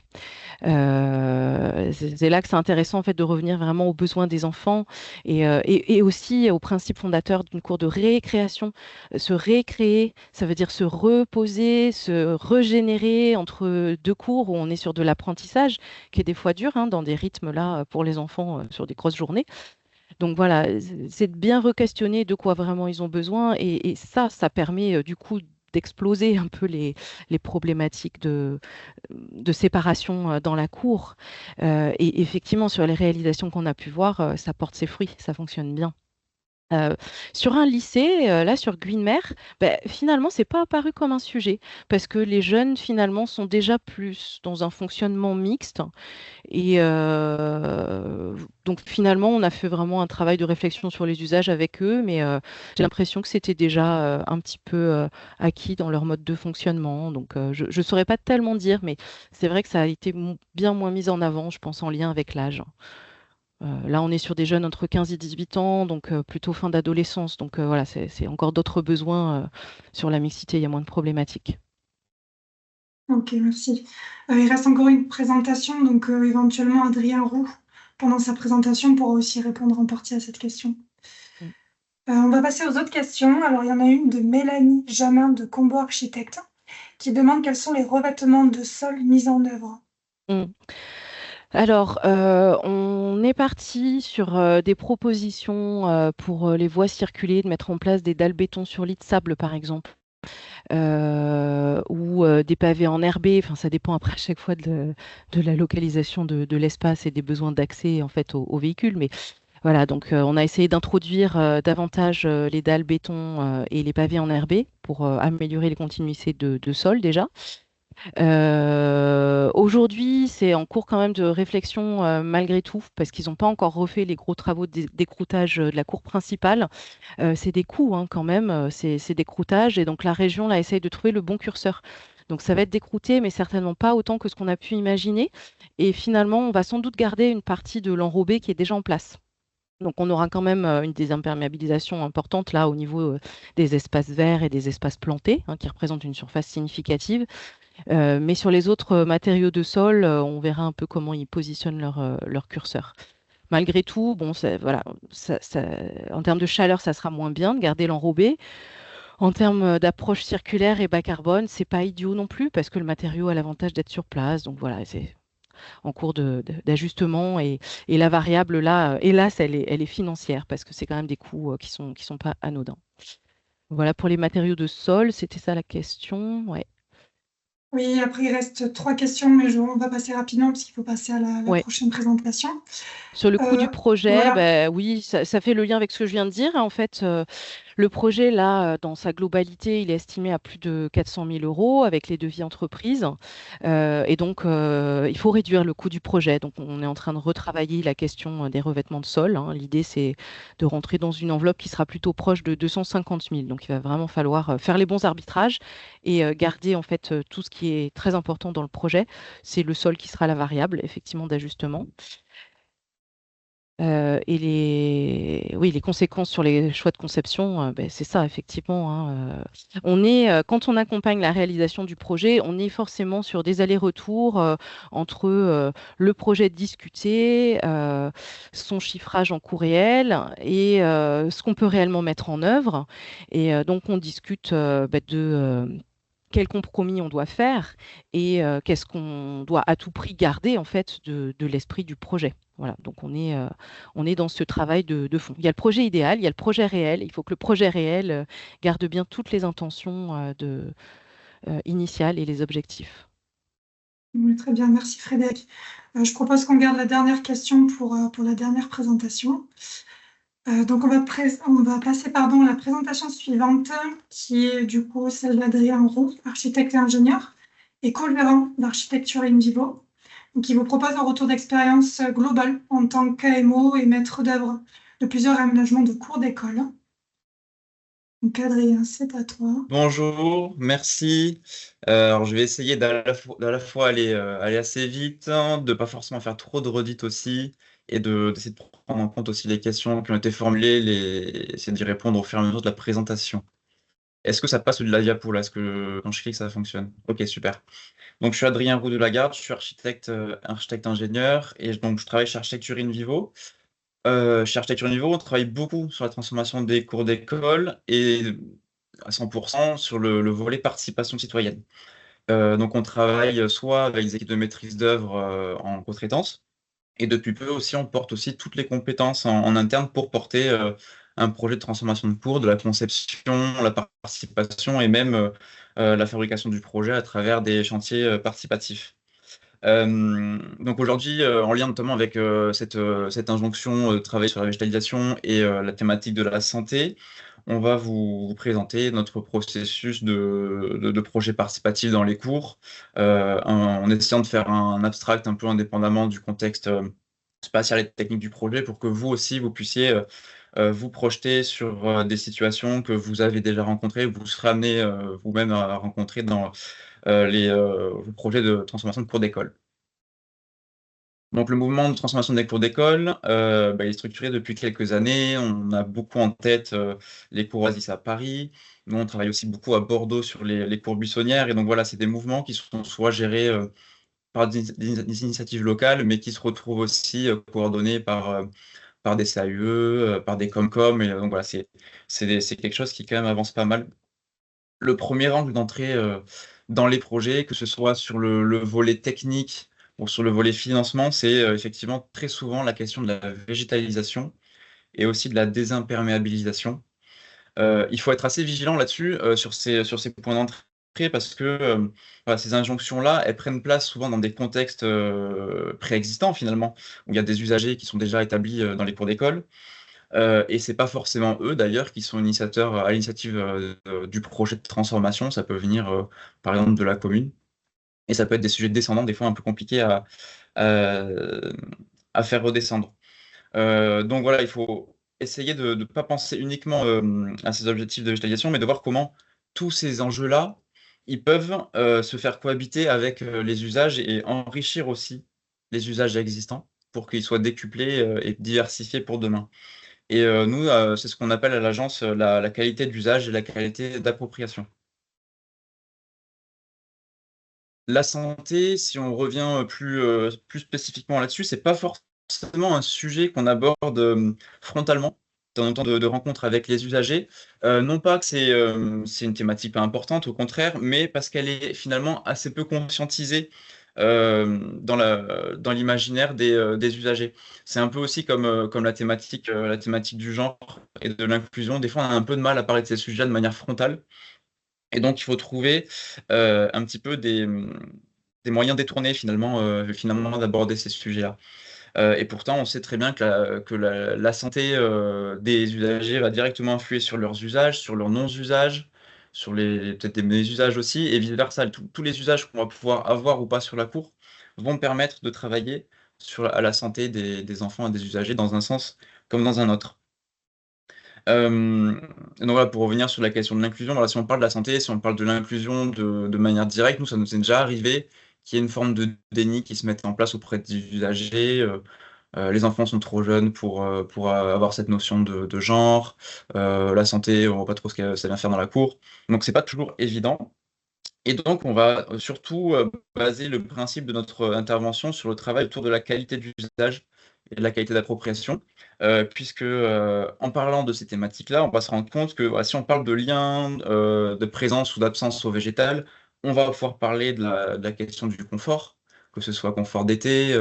C'est là que c'est intéressant en fait de revenir vraiment aux besoins des enfants et aussi au principe fondateur d'une cour de récréation. Se récréer, ça veut dire se reposer, se régénérer entre deux cours où on est sur de l'apprentissage, qui est des fois dur hein, dans des rythmes là pour les enfants sur des grosses journées. Donc voilà, c'est de bien re-questionner de quoi vraiment ils ont besoin et ça permet du coup d'exploser un peu les problématiques de séparation dans la cour. Et effectivement, sur les réalisations qu'on a pu voir, ça porte ses fruits, ça fonctionne bien. Heu, sur un lycée, là sur Guynemer, finalement c'est pas apparu comme un sujet parce que les jeunes finalement sont déjà plus dans un fonctionnement mixte et donc finalement on a fait vraiment un travail de réflexion sur les usages avec eux, mais j'ai l'impression que c'était déjà, un petit peu, acquis dans leur mode de fonctionnement donc je saurais pas tellement dire, mais c'est vrai que ça a été bien moins mis en avant, je pense en lien avec l'âge. Là, on est sur des jeunes entre 15 et 18 ans, donc plutôt fin d'adolescence. Donc voilà, c'est encore d'autres besoins. Sur la mixité, il y a moins de problématiques. Ok, merci. Il reste encore une présentation, donc éventuellement Adrien Roux, pendant sa présentation, pourra aussi répondre en partie à cette question. Mm. On va passer aux autres questions. Alors, il y en a une de Mélanie Jamin de Combo Architecte qui demande quels sont les revêtements de sol mis en œuvre. Mm. Alors, on est parti sur des propositions pour les voies circulées, de mettre en place des dalles béton sur lit de sable, par exemple, ou des pavés enherbés. Enfin, ça dépend après à chaque fois de la localisation de l'espace et des besoins d'accès en fait aux véhicules. Mais voilà, donc on a essayé d'introduire davantage les dalles béton et les pavés enherbés pour améliorer les continuités de sol déjà. Aujourd'hui, c'est en cours quand même de réflexion malgré tout, parce qu'ils n'ont pas encore refait les gros travaux d'écroutage de la cour principale. C'est des coûts hein, quand même, c'est d'écroutage, et donc la région là essaye de trouver le bon curseur. Donc ça va être décrouté, mais certainement pas autant que ce qu'on a pu imaginer. Et finalement, on va sans doute garder une partie de l'enrobé qui est déjà en place. Donc on aura quand même une désimperméabilisation importante là au niveau des espaces verts et des espaces plantés, hein, qui représentent une surface significative. Mais sur les autres matériaux de sol, on verra un peu comment ils positionnent leur curseur. Malgré tout, bon, voilà, en termes de chaleur, ça sera moins bien de garder l'enrobé. En termes d'approche circulaire et bas carbone, c'est pas idiot non plus parce que le matériau a l'avantage d'être sur place. Donc voilà, c'est en cours d'ajustement et la variable là, hélas, elle est financière parce que c'est quand même des coûts qui sont pas anodins. Voilà pour les matériaux de sol, c'était ça la question. Ouais. Oui, après, il reste 3 questions, mais on va passer rapidement parce qu'il faut passer à la Ouais. prochaine présentation. Sur le coût du projet, Voilà. oui, ça fait le lien avec ce que je viens de dire. En fait, le projet, là, dans sa globalité, il est estimé à plus de 400 000 euros avec les devis entreprises. Et donc, il faut réduire le coût du projet. Donc, on est en train de retravailler la question des revêtements de sol, hein. L'idée, c'est de rentrer dans une enveloppe qui sera plutôt proche de 250 000. Donc, il va vraiment falloir faire les bons arbitrages et garder, en fait, tout ce qui est très important dans le projet. C'est le sol qui sera la variable, effectivement, d'ajustement. Et les conséquences sur les choix de conception, ben, c'est ça, effectivement, hein. Quand on accompagne la réalisation du projet, on est forcément sur des allers-retours entre le projet discuté, son chiffrage en coût réel et ce qu'on peut réellement mettre en œuvre. Et donc, on discute de quel compromis on doit faire et qu'est-ce qu'on doit à tout prix garder en fait de l'esprit du projet. Voilà, donc on est dans ce travail de fond. Il y a le projet idéal, il y a le projet réel. Il faut que le projet réel garde bien toutes les intentions initiales et les objectifs. Oui, très bien, merci Frédéric. Je propose qu'on garde la dernière question pour la dernière présentation. Donc on va passer à la présentation suivante, qui est du coup celle d'Adrien Roux, architecte et ingénieur, et Cole Véran d'Architecture in Vivo, qui vous propose un retour d'expérience global en tant qu'AMO et maître d'œuvre de plusieurs aménagements de cours d'école. Donc Adrien, c'est à toi. Bonjour, merci. Alors, je vais essayer d'à la fois aller assez vite, hein, de pas forcément faire trop de redites aussi, et d'essayer de prendre en compte aussi les questions qui ont été formulées, essayer d'y répondre au fur et à mesure de la présentation. Est-ce que ça passe de la diapo là? Est-ce que quand je clique, ça fonctionne? Ok, super. Donc, je suis Adrien Roux de Lagarde, je suis architecte ingénieur, et donc je travaille chez Architecture in Vivo. Chez Architecture in Vivo, on travaille beaucoup sur la transformation des cours d'école et à 100% sur le volet participation citoyenne. Donc, on travaille soit avec des équipes de maîtrise d'œuvre en co-traitance, et depuis peu aussi, on porte aussi toutes les compétences en interne pour porter un projet de transformation de cours, de la conception, la participation et même la fabrication du projet à travers des chantiers participatifs. Donc aujourd'hui, en lien notamment avec cette injonction de travailler sur la végétalisation et la thématique de la santé, on va vous présenter notre processus de projet participatif dans les cours, en essayant de faire un abstract un peu indépendamment du contexte spatial et technique du projet pour que vous aussi, vous puissiez vous projeter sur des situations que vous avez déjà rencontrées, vous serez amené vous-même à rencontrer dans vos projets de transformation de cours d'école. Donc le mouvement de transformation des cours d'école, il est structuré depuis quelques années. On a beaucoup en tête les cours Oasis à Paris. Nous, on travaille aussi beaucoup à Bordeaux sur les cours buissonnières. Et donc voilà, c'est des mouvements qui sont soit gérés par des initiatives locales, mais qui se retrouvent aussi coordonnés par des CAUE, par des Comcom. Et donc voilà, c'est quelque chose qui quand même avance pas mal. Le premier angle d'entrée dans les projets, que ce soit sur le volet technique ou sur le volet financement, c'est effectivement très souvent la question de la végétalisation et aussi de la désimperméabilisation. Il faut être assez vigilant là-dessus, sur ces points d'entrée, parce que voilà, ces injonctions-là, elles prennent place souvent dans des contextes préexistants finalement, où il y a des usagers qui sont déjà établis dans les cours d'école. Et c'est pas forcément eux d'ailleurs qui sont initiateurs à l'initiative du projet de transformation. Ça peut venir par exemple de la commune. Et ça peut être des sujets descendants, des fois un peu compliqués à, à faire redescendre. Donc voilà, il faut essayer de ne pas penser uniquement à ces objectifs de végétalisation, mais de voir comment tous ces enjeux-là, ils peuvent se faire cohabiter avec les usages et enrichir aussi les usages existants pour qu'ils soient décuplés et diversifiés pour demain. Et nous, c'est ce qu'on appelle à l'agence la qualité d'usage et la qualité d'appropriation. La santé, si on revient plus spécifiquement là-dessus, c'est pas forcément un sujet qu'on aborde frontalement dans notre temps de rencontre avec les usagers. Non pas que c'est une thématique pas importante, au contraire, mais parce qu'elle est finalement assez peu conscientisée dans l'imaginaire des usagers. C'est un peu aussi comme la thématique du genre et de l'inclusion. Des fois, on a un peu de mal à parler de ces sujets de manière frontale. Et donc, il faut trouver un petit peu des moyens détournés finalement d'aborder ces sujets-là. Et pourtant, on sait très bien que la santé des usagers va directement influer sur leurs usages, sur leurs non-usages, sur peut-être des mésusages aussi, et vice-versa. Tous les usages qu'on va pouvoir avoir ou pas sur la cour vont permettre de travailler à la santé des enfants et des usagers dans un sens comme dans un autre. Donc voilà, pour revenir sur la question de l'inclusion, voilà, si on parle de la santé, si on parle de l'inclusion de manière directe, nous, ça nous est déjà arrivé qu'il y ait une forme de déni qui se mette en place auprès des usagers, les enfants sont trop jeunes pour avoir cette notion de genre, la santé, on voit pas trop ce que ça vient faire dans la cour. Donc c'est pas toujours évident. Et donc on va surtout baser le principe de notre intervention sur le travail autour de la qualité d'usage et de la qualité d'appropriation, puisque en parlant de ces thématiques-là, on va se rendre compte que voilà, si on parle de lien, de présence ou d'absence au végétal, on va pouvoir parler de la question du confort, que ce soit confort d'été,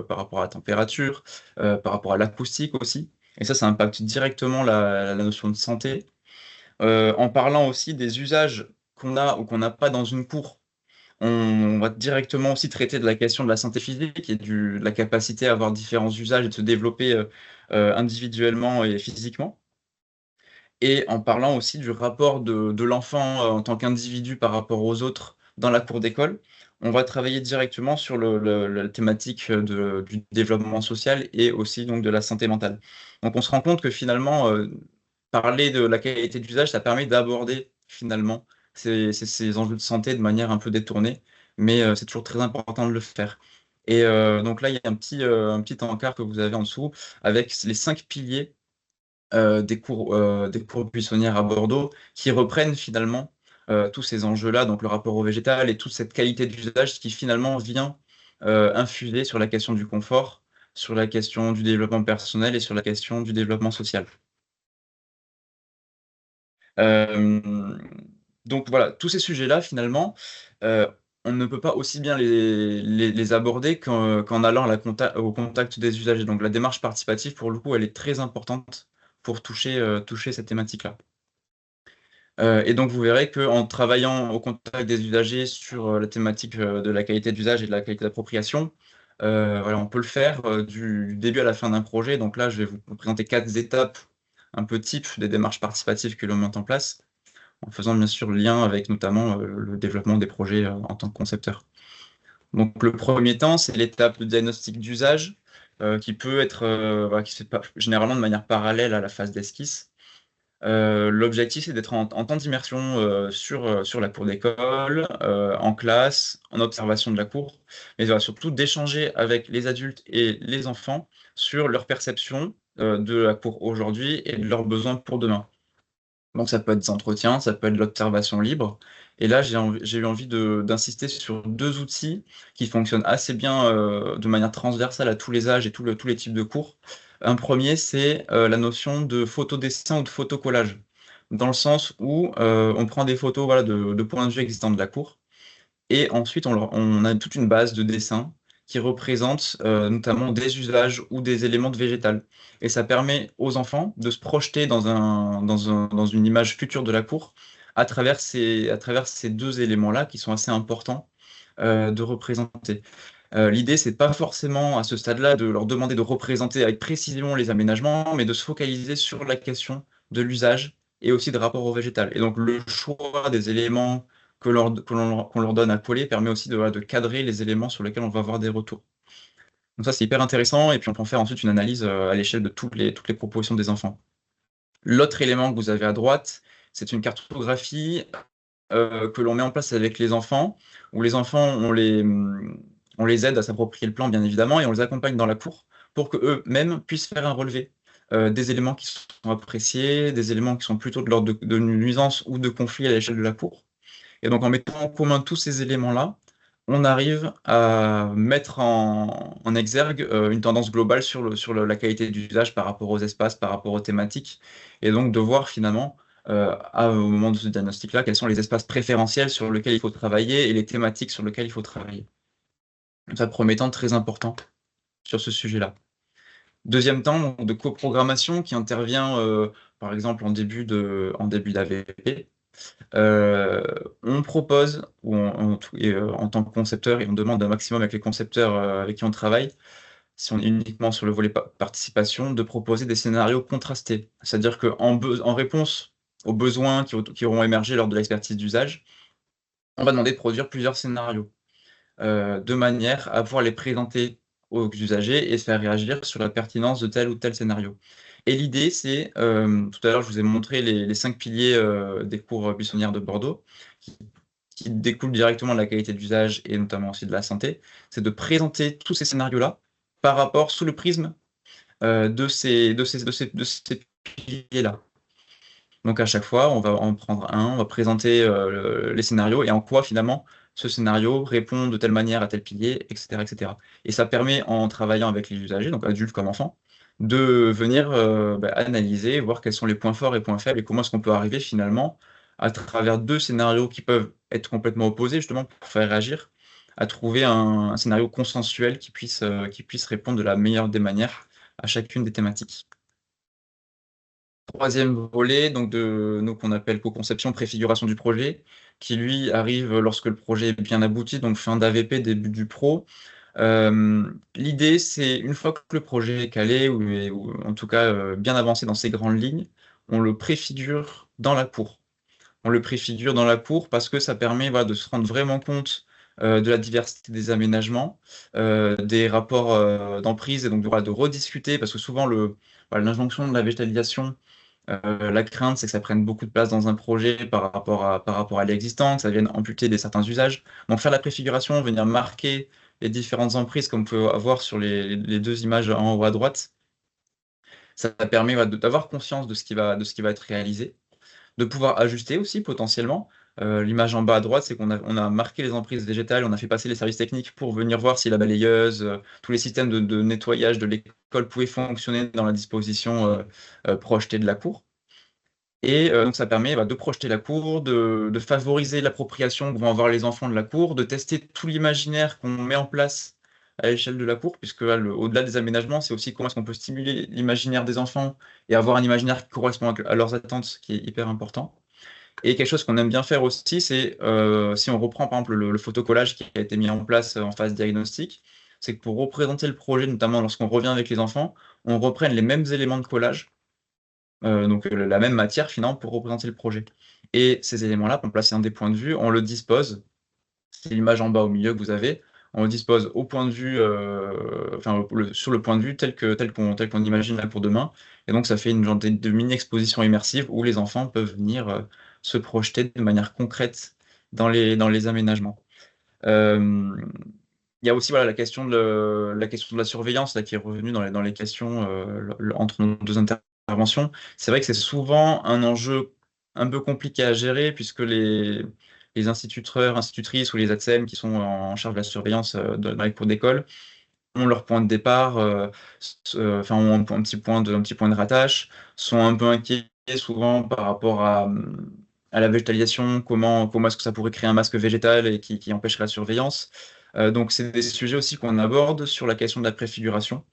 par rapport à la température, par rapport à l'acoustique aussi. Et ça impacte directement la notion de santé. En parlant aussi des usages qu'on a ou qu'on n'a pas dans une cour, on va directement aussi traiter de la question de la santé physique et de la capacité à avoir différents usages et de se développer individuellement et physiquement. Et en parlant aussi du rapport de l'enfant en tant qu'individu par rapport aux autres dans la cour d'école, on va travailler directement sur la thématique du développement social et aussi donc de la santé mentale. Donc on se rend compte que finalement, parler de la qualité d'usage, ça permet d'aborder finalement ces enjeux de santé de manière un peu détournée, mais c'est toujours très important de le faire. Et donc là, il y a un petit encart que vous avez en dessous avec les 5 piliers des cours buissonnières à Bordeaux qui reprennent finalement tous ces enjeux-là, donc le rapport au végétal et toute cette qualité d'usage qui finalement vient infuser sur la question du confort, sur la question du développement personnel et sur la question du développement social. Donc voilà, tous ces sujets-là, finalement, on ne peut pas aussi bien les aborder qu'en allant au contact des usagers. Donc la démarche participative, pour le coup, elle est très importante pour toucher cette thématique-là. Et donc vous verrez qu'en travaillant au contact des usagers sur la thématique de la qualité d'usage et de la qualité d'appropriation, voilà, on peut le faire du début à la fin d'un projet. Donc là, je vais vous présenter 4 étapes un peu type des démarches participatives que l'on met en place, en faisant bien sûr le lien avec notamment le développement des projets en tant que concepteur. Donc le premier temps, c'est l'étape de diagnostic d'usage, qui peut être, voilà, qui se fait généralement de manière parallèle à la phase d'esquisse. L'objectif, c'est d'être en temps d'immersion sur la cour d'école, en classe, en observation de la cour, mais voilà, surtout d'échanger avec les adultes et les enfants sur leur perception de la cour aujourd'hui et de leurs besoins pour demain. Donc ça peut être des entretiens, ça peut être de l'observation libre. Et là, j'ai eu envie d'insister sur 2 outils qui fonctionnent assez bien de manière transversale à tous les âges et tous les types de cours. Un premier, c'est la notion de photodessin ou de photocollage, dans le sens où on prend des photos voilà, de points de vue existants de la cour, et ensuite on a toute une base de dessins qui représentent notamment des usages ou des éléments de végétal. Et ça permet aux enfants de se projeter dans une image future de la cour à travers ces 2 éléments-là qui sont assez importants de représenter. L'idée, c'est pas forcément à ce stade-là de leur demander de représenter avec précision les aménagements, mais de se focaliser sur la question de l'usage et aussi de rapport au végétal. Et donc le choix des éléments qu'on leur donne à coller permet aussi de cadrer les éléments sur lesquels on va avoir des retours. Donc ça, c'est hyper intéressant, et puis on peut en faire ensuite une analyse à l'échelle de toutes les propositions des enfants. L'autre élément que vous avez à droite, c'est une cartographie que l'on met en place avec les enfants, où les enfants, on les aide à s'approprier le plan, bien évidemment, et on les accompagne dans la cour pour qu'eux-mêmes puissent faire un relevé des éléments qui sont appréciés, des éléments qui sont plutôt de l'ordre de nuisance ou de conflit à l'échelle de la cour. Et donc en mettant en commun tous ces éléments-là, on arrive à mettre en exergue une tendance globale sur la qualité d'usage par rapport aux espaces, par rapport aux thématiques, et donc de voir finalement, au moment de ce diagnostic-là, quels sont les espaces préférentiels sur lesquels il faut travailler et les thématiques sur lesquelles il faut travailler. Donc ça, premier temps très important sur ce sujet-là. Deuxième temps de coprogrammation qui intervient par exemple en début d'AVP. On propose, en tant que concepteur, et on demande un maximum avec les concepteurs avec qui on travaille, si on est uniquement sur le volet participation, de proposer des scénarios contrastés. C'est-à-dire qu'en réponse aux besoins qui auront émergé lors de l'expertise d'usage, on va demander de produire plusieurs scénarios, de manière à pouvoir les présenter aux usagers et faire réagir sur la pertinence de tel ou tel scénario. Et l'idée, c'est, tout à l'heure, je vous ai montré les 5 piliers des cours buissonnières de Bordeaux, qui découlent directement de la qualité d'usage et notamment aussi de la santé, c'est de présenter tous ces scénarios-là sous le prisme de ces piliers-là. Donc à chaque fois, on va en prendre un, on va présenter les scénarios et en quoi finalement ce scénario répond de telle manière à tel pilier, etc., etc. Et ça permet, en travaillant avec les usagers, donc adultes comme enfants, de venir analyser, voir quels sont les points forts et points faibles et comment est-ce qu'on peut arriver finalement, à travers deux scénarios qui peuvent être complètement opposés, justement pour faire réagir, à trouver un scénario consensuel qui puisse répondre de la meilleure des manières à chacune des thématiques. Troisième volet, donc qu'on appelle co-conception, préfiguration du projet, qui lui arrive lorsque le projet est bien abouti, donc fin d'AVP, début du pro. L'idée, c'est une fois que le projet est calé, ou en tout cas bien avancé dans ses grandes lignes, on le préfigure dans la cour. On le préfigure dans la cour parce que ça permet de se rendre vraiment compte de la diversité des aménagements, des rapports d'emprise, et donc de rediscuter, parce que souvent l'injonction de la végétalisation, la crainte, c'est que ça prenne beaucoup de place dans un projet par rapport à l'existant, que ça vienne amputer certains usages. Donc faire la préfiguration, venir marquer les différentes emprises comme on peut avoir sur les deux images en haut à droite, ça permet d'avoir conscience de ce qui va être réalisé, de pouvoir ajuster aussi potentiellement. L'image en bas à droite, c'est qu'on a marqué les emprises végétales, on a fait passer les services techniques pour venir voir si la balayeuse, tous les systèmes de nettoyage de l'école pouvaient fonctionner dans la disposition projetée de la cour. Et donc ça permet de projeter la cour, de favoriser l'appropriation que vont avoir les enfants de la cour, de tester tout l'imaginaire qu'on met en place à l'échelle de la cour, puisque au-delà des aménagements, c'est aussi comment est-ce qu'on peut stimuler l'imaginaire des enfants et avoir un imaginaire qui correspond à leurs attentes, qui est hyper important. Et quelque chose qu'on aime bien faire aussi, c'est si on reprend par exemple le photocollage qui a été mis en place en phase diagnostique, c'est que pour représenter le projet, notamment lorsqu'on revient avec les enfants, on reprenne les mêmes éléments de collage, donc la même matière finalement pour représenter le projet. Et ces éléments-là, pour placer un des points de vue, on le dispose, c'est l'image en bas au milieu que vous avez, on le dispose au point de vue, sur le point de vue tel qu'on imagine là pour demain. Et donc ça fait une genre de mini-exposition immersive où les enfants peuvent venir se projeter de manière concrète dans les aménagements. Il y a aussi la question de la surveillance là, qui est revenue dans les questions entre nos deux interventions. C'est vrai que c'est souvent un enjeu un peu compliqué à gérer puisque les instituteurs, institutrices ou les ATSEM qui sont en charge de la surveillance dans les cours d'école ont leur point de départ, ont un petit point de rattache, sont un peu inquiets souvent par rapport à la végétalisation, comment est-ce que ça pourrait créer un masque végétal et qui empêcherait la surveillance. Donc c'est des sujets aussi qu'on aborde sur la question de la préfiguration.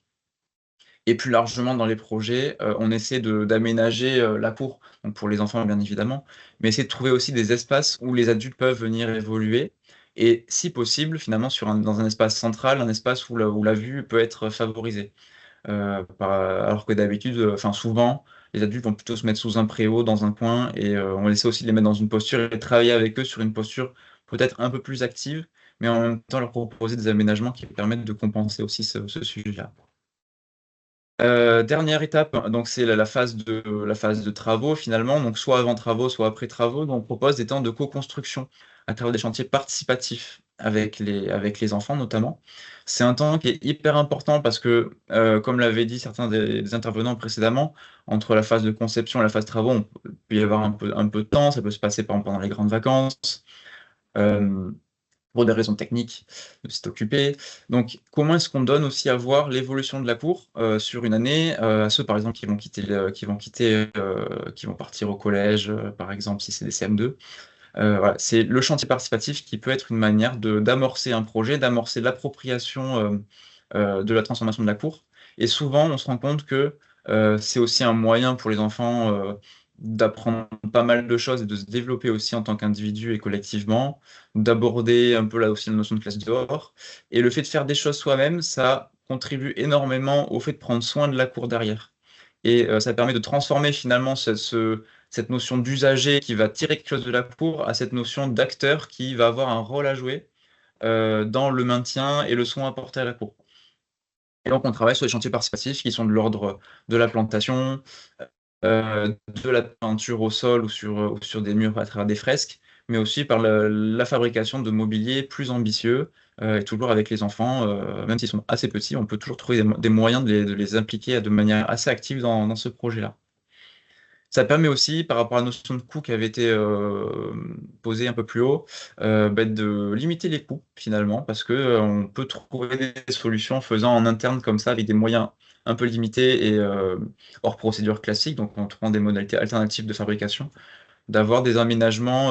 Et plus largement dans les projets, on essaie d'aménager la cour, donc pour les enfants bien évidemment, mais essayer de trouver aussi des espaces où les adultes peuvent venir évoluer, et si possible finalement dans un espace central, un espace où la vue peut être favorisée. Alors que d'habitude, souvent, les adultes vont plutôt se mettre sous un préau dans un coin, et on essaie aussi de les mettre dans une posture et travailler avec eux sur une posture peut-être un peu plus active, mais en même temps leur proposer des aménagements qui permettent de compenser aussi ce sujet-là. Dernière étape, donc c'est la phase de travaux finalement, donc soit avant travaux, soit après travaux. Donc on propose des temps de co-construction à travers des chantiers participatifs avec les enfants notamment. C'est un temps qui est hyper important parce que, comme l'avaient dit certains des intervenants précédemment, entre la phase de conception et la phase de travaux, il peut y avoir un peu de temps, ça peut se passer par exemple pendant les grandes vacances. Pour des raisons techniques, de s'est occupé. Donc, comment est-ce qu'on donne aussi à voir l'évolution de la cour sur une année à ceux, par exemple, qui vont partir au collège, par exemple, si c'est des CM2. Voilà, c'est le chantier participatif qui peut être une manière d'amorcer un projet, d'amorcer l'appropriation de la transformation de la cour. Et souvent, on se rend compte que c'est aussi un moyen pour les enfants d'apprendre pas mal de choses et de se développer aussi en tant qu'individu et collectivement, d'aborder un peu là aussi la notion de classe dehors. Et le fait de faire des choses soi-même, ça contribue énormément au fait de prendre soin de la cour derrière. Et ça permet de transformer finalement cette notion d'usager qui va tirer quelque chose de la cour à cette notion d'acteur qui va avoir un rôle à jouer dans le maintien et le soin apporté à la cour. Et donc on travaille sur des chantiers participatifs qui sont de l'ordre de la plantation, de la peinture au sol ou sur des murs à travers des fresques, mais aussi par la fabrication de mobilier plus ambitieux, et toujours avec les enfants, même s'ils sont assez petits, on peut toujours trouver des moyens de les impliquer de manière assez active dans ce projet-là. Ça permet aussi, par rapport à la notion de coût qui avait été posée un peu plus haut, de limiter les coûts finalement, parce que on peut trouver des solutions en faisant en interne comme ça, avec des moyens un peu limités et hors procédure classique, donc en trouvant des modalités alternatives de fabrication, d'avoir des aménagements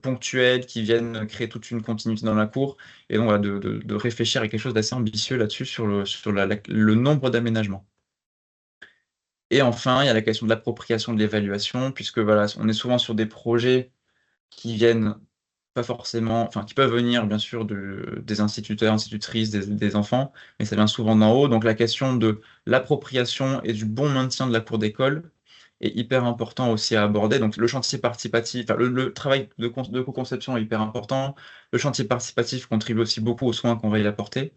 ponctuels qui viennent créer toute une continuité dans la cour, et donc voilà, de réfléchir à quelque chose d'assez ambitieux là-dessus sur le nombre d'aménagements. Et enfin, il y a la question de l'appropriation de l'évaluation, puisque voilà, on est souvent sur des projets qui viennent pas forcément, enfin, qui peuvent venir bien sûr des instituteurs, institutrices, des enfants, mais ça vient souvent d'en haut. Donc la question de l'appropriation et du bon maintien de la cour d'école est hyper important aussi à aborder. Donc le chantier participatif, enfin, le travail de co-conception est hyper important. Le chantier participatif contribue aussi beaucoup aux soins qu'on va y apporter.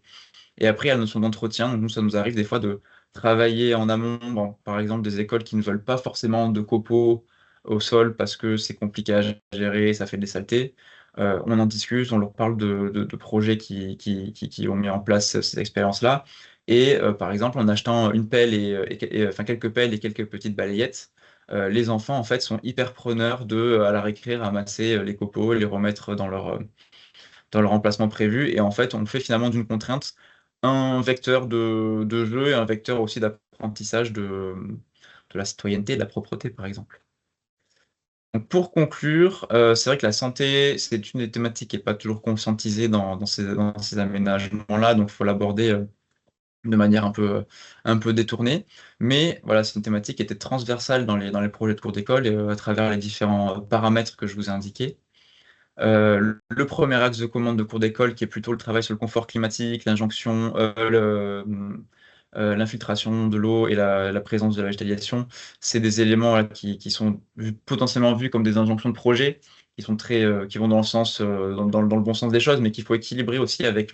Et après, il y a la notion d'entretien. Donc, nous, ça nous arrive des fois de travailler en amont, par exemple, des écoles qui ne veulent pas forcément de copeaux au sol parce que c'est compliqué à gérer, ça fait des saletés. On en discute, on leur parle de projets qui ont mis en place ces expériences-là. Et par exemple, en achetant une pelle enfin, quelques pelles et quelques petites balayettes, les enfants, en fait, sont hyper preneurs à la récré, ramasser les copeaux, les remettre dans leur emplacement prévu. Et en fait, on fait finalement d'une contrainte un vecteur de jeu et un vecteur aussi d'apprentissage de la citoyenneté et de la propreté, par exemple. Donc pour conclure, c'est vrai que la santé, c'est une des thématiques qui n'est pas toujours conscientisée dans ces aménagements-là, donc il faut l'aborder de manière un peu détournée. Mais voilà, c'est une thématique qui était transversale dans les projets de cours d'école, et à travers les différents paramètres que je vous ai indiqués. Le premier axe de commande de cours d'école, qui est plutôt le travail sur le confort climatique, l'injonction, l'infiltration de l'eau et la présence de la végétalisation, c'est des éléments là, qui sont potentiellement vus comme des injonctions de projet, qui vont dans le sens, dans le bon sens des choses, mais qu'il faut équilibrer aussi avec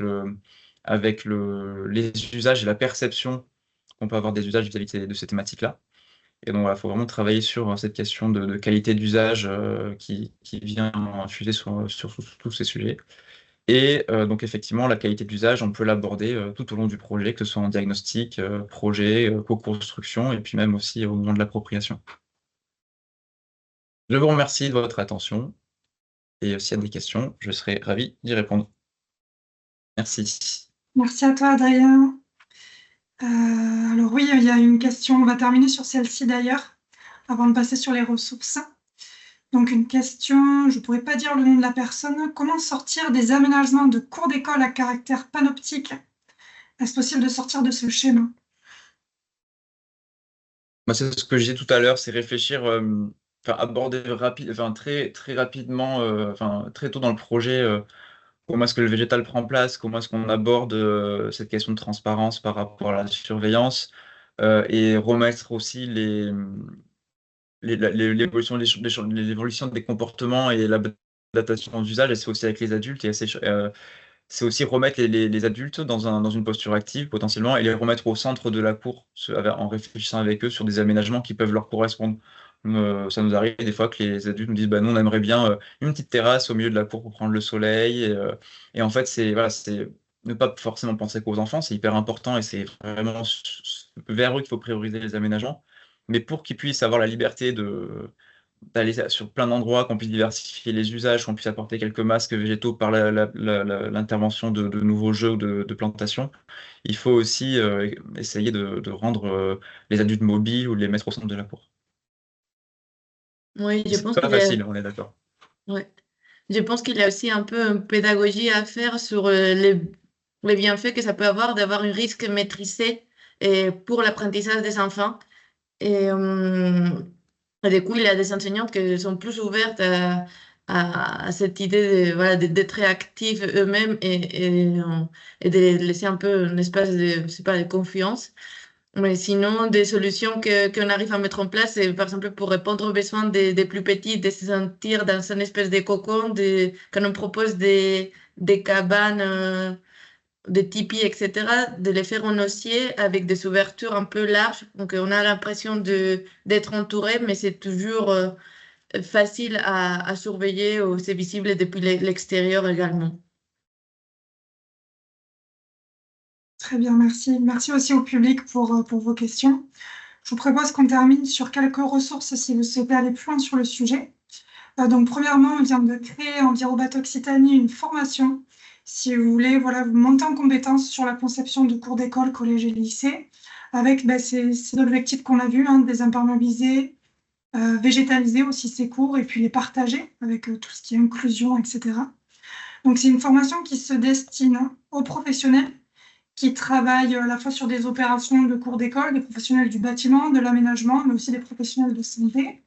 les usages et la perception qu'on peut avoir des usages vis-à-vis de ces thématiques-là. Et donc, il faut vraiment travailler sur cette question de qualité d'usage qui vient infuser sur tous ces sujets. Et donc, effectivement, la qualité d'usage, on peut l'aborder tout au long du projet, que ce soit en diagnostic, projet, co-construction, et puis même aussi au moment de l'appropriation. Je vous remercie de votre attention. Et s'il y a des questions, je serai ravi d'y répondre. Merci. Merci à toi, Adrien. Alors oui, il y a une question, on va terminer sur celle-ci d'ailleurs, avant de passer sur les ressources. Donc une question, je ne pourrais pas dire le nom de la personne. Comment sortir des aménagements de cours d'école à caractère panoptique? Est-ce possible de sortir de ce schéma? C'est ce que je disais tout à l'heure, c'est réfléchir, aborder très, très rapidement, très tôt dans le projet, comment est-ce que le végétal prend place, comment est-ce qu'on aborde cette question de transparence par rapport à la surveillance, et remettre aussi l'évolution des comportements et l'adaptation d'usage, et c'est aussi avec les adultes, et c'est aussi remettre les adultes dans une posture active potentiellement, et les remettre au centre de la cour en réfléchissant avec eux sur des aménagements qui peuvent leur correspondre. Ça nous arrive des fois que les adultes nous disent nous on aimerait bien une petite terrasse au milieu de la cour pour prendre le soleil, et en fait c'est ne pas forcément penser qu'aux enfants, c'est hyper important, et c'est vraiment vers eux qu'il faut prioriser les aménagements, mais pour qu'ils puissent avoir la liberté d'aller sur plein d'endroits, qu'on puisse diversifier les usages, qu'on puisse apporter quelques masques végétaux par l'intervention de nouveaux jeux ou de plantations. Il faut aussi essayer de rendre les adultes mobiles ou de les mettre au centre de la cour. Oui, je C'est pense pas qu'il y a, facile, on est d'accord. ouais. Je pense qu'il y a aussi un peu une pédagogie à faire sur les bienfaits que ça peut avoir d'avoir un risque maîtrisé pour l'apprentissage des enfants. Et, du coup, il y a des enseignantes qui sont plus ouvertes à cette idée voilà, d'être réactifs eux-mêmes et de laisser un peu un espace de, je sais pas, de confiance. Mais sinon, des solutions qu'on arrive à mettre en place, c'est par exemple pour répondre aux besoins des plus petits, de se sentir dans une espèce de cocon, quand on propose des cabanes, des tipis, etc., de les faire en osier avec des ouvertures un peu larges. Donc, on a l'impression d'être entouré, mais c'est toujours facile à surveiller, c'est visible depuis l'extérieur également. Très bien, merci. Merci aussi au public pour vos questions. Je vous propose qu'on termine sur quelques ressources si vous souhaitez aller plus loin sur le sujet. Donc, premièrement, on vient de créer Envirobat Occitanie une formation. Si vous voulez voilà, vous monter en compétence sur la conception de cours d'école, collège et lycée, avec ces objectifs qu'on a vus, hein, désimperméabiliser, végétaliser aussi ces cours et puis les partager avec tout ce qui est inclusion, etc. Donc, c'est une formation qui se destine aux professionnels qui travaillent à la fois sur des opérations de cours d'école, des professionnels du bâtiment, de l'aménagement, mais aussi des professionnels de santé,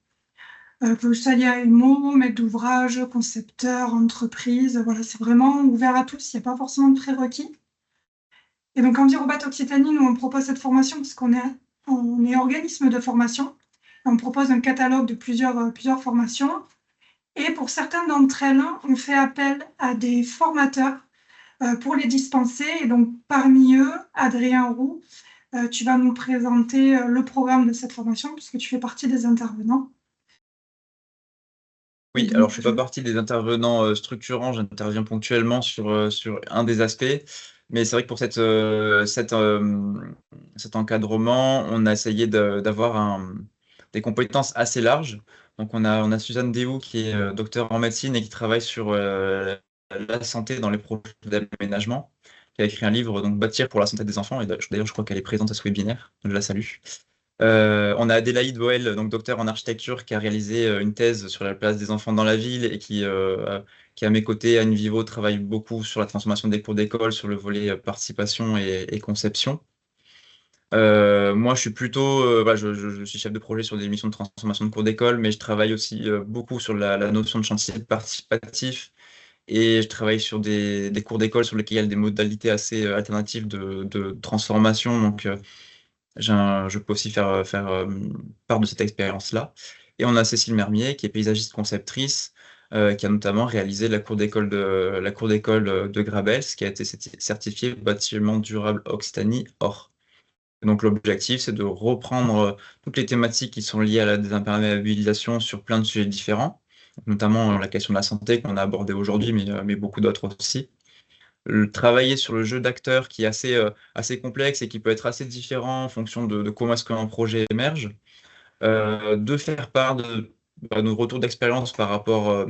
que vous soyez AMO, maître d'ouvrage, concepteur, entreprise, voilà, c'est vraiment ouvert à tous, il n'y a pas forcément de prérequis. Et donc Envirobat Occitanie, nous on propose cette formation parce qu'on est organisme de formation, et on propose un catalogue de plusieurs formations, et pour certaines d'entre elles, on fait appel à des formateurs pour les dispenser. Et donc, parmi eux, Adrien Roux, tu vas nous présenter le programme de cette formation puisque tu fais partie des intervenants. Oui, alors je ne fais pas partie des intervenants structurants, j'interviens ponctuellement sur un des aspects, mais c'est vrai que pour cet encadrement, on a essayé d'avoir des compétences assez larges. Donc on a Suzanne Déhou qui est docteur en médecine et qui travaille sur la santé dans les projets d'aménagement, qui a écrit un livre, donc Bâtir pour la santé des enfants, et d'ailleurs je crois qu'elle est présente à ce webinaire, donc je la salue. On a Adélaïde Boel, donc docteur en architecture, qui a réalisé une thèse sur la place des enfants dans la ville et qui à mes côtés, à Univivo, travaille beaucoup sur la transformation des cours d'école, sur le volet participation et conception. Moi, je suis plutôt, je suis chef de projet sur des missions de transformation de cours d'école, mais je travaille aussi beaucoup sur la notion de chantier participatif et je travaille sur des cours d'école sur lesquels il y a des modalités assez alternatives de transformation. Donc, je peux aussi faire part de cette expérience-là. Et on a Cécile Mermier, qui est paysagiste conceptrice, qui a notamment réalisé la cour d'école de Grabels, qui a été certifiée bâtiment durable Occitanie Or. Donc l'objectif, c'est de reprendre toutes les thématiques qui sont liées à la désimperméabilisation sur plein de sujets différents, notamment la question de la santé qu'on a abordée aujourd'hui, mais beaucoup d'autres aussi. Travailler sur le jeu d'acteurs qui est assez complexe et qui peut être assez différent en fonction de comment est-ce qu'un projet émerge, de faire part de nos retours d'expérience par rapport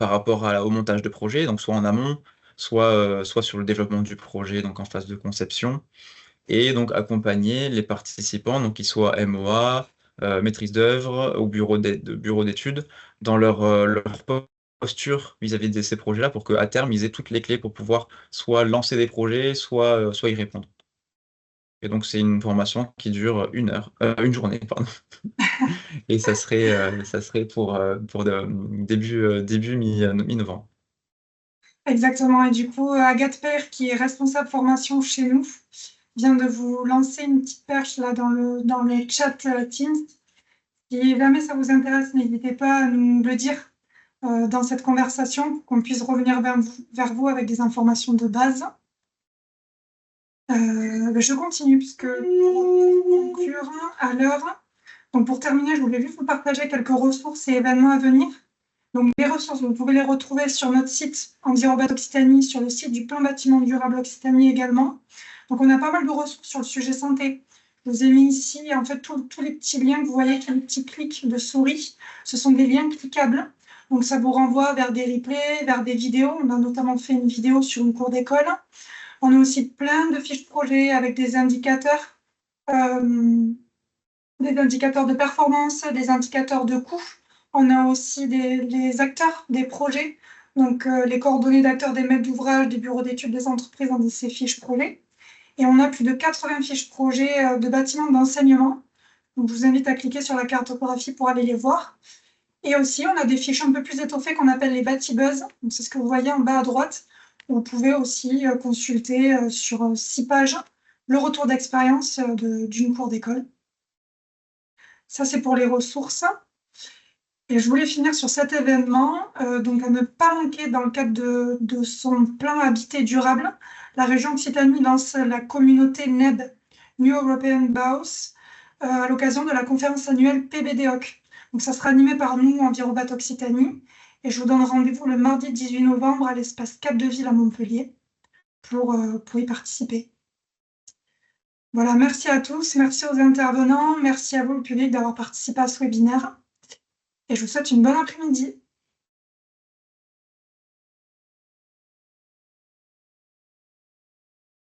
au montage de projet, donc soit en amont, soit sur le développement du projet, donc en phase de conception, et donc accompagner les participants, donc qu'ils soient MOA, maîtrise d'œuvre ou bureau d'études, dans leur posture vis-à-vis de ces projets-là pour qu'à terme, ils aient toutes les clés pour pouvoir soit lancer des projets, soit y répondre. Et donc, c'est une formation qui dure une journée, pardon. Et ça serait pour début mi-novembre. Exactement. Et du coup, Agathe Père, qui est responsable formation chez nous, vient de vous lancer une petite perche là dans le chat Teams. Si jamais ça vous intéresse, n'hésitez pas à nous le dire dans cette conversation pour qu'on puisse revenir vers vous avec des informations de base. Je continue puisque pour conclure à l'heure. Donc pour terminer, je voulais juste vous partager quelques ressources et événements à venir. Donc les ressources, vous pouvez les retrouver sur notre site Envirobat Occitanie, sur le site du plan bâtiment durable Occitanie également. Donc on a pas mal de ressources sur le sujet santé. Je vous ai mis ici en fait tous les petits liens que vous voyez, tous les petits clics de souris. Ce sont des liens cliquables. Donc ça vous renvoie vers des replays, vers des vidéos. On a notamment fait une vidéo sur une cour d'école. On a aussi plein de fiches projets avec des indicateurs de performance, des indicateurs de coût. On a aussi les acteurs des projets, donc les coordonnées d'acteurs des maîtres d'ouvrage, des bureaux d'études des entreprises dans ces fiches projets. Et on a plus de 80 fiches projets de bâtiments d'enseignement. Donc je vous invite à cliquer sur la cartographie pour aller les voir. Et aussi, on a des fiches un peu plus étoffées qu'on appelle les BâtiBuzz. C'est ce que vous voyez en bas à droite. Vous pouvez aussi consulter sur 6 pages le retour d'expérience d'une cour d'école. Ça, c'est pour les ressources. Et je voulais finir sur cet événement, donc à ne pas manquer dans le cadre de son plan habité durable. La région Occitanie lance la communauté NEB, New European Bauhaus, à l'occasion de la conférence annuelle PBDOC. Donc, ça sera animé par nous, Envirobat Occitanie. Et je vous donne rendez-vous le mardi 18 novembre à l'espace Cap de Ville à Montpellier pour y participer. Voilà, merci à tous, merci aux intervenants, merci à vous, le public, d'avoir participé à ce webinaire. Et je vous souhaite une bonne après-midi.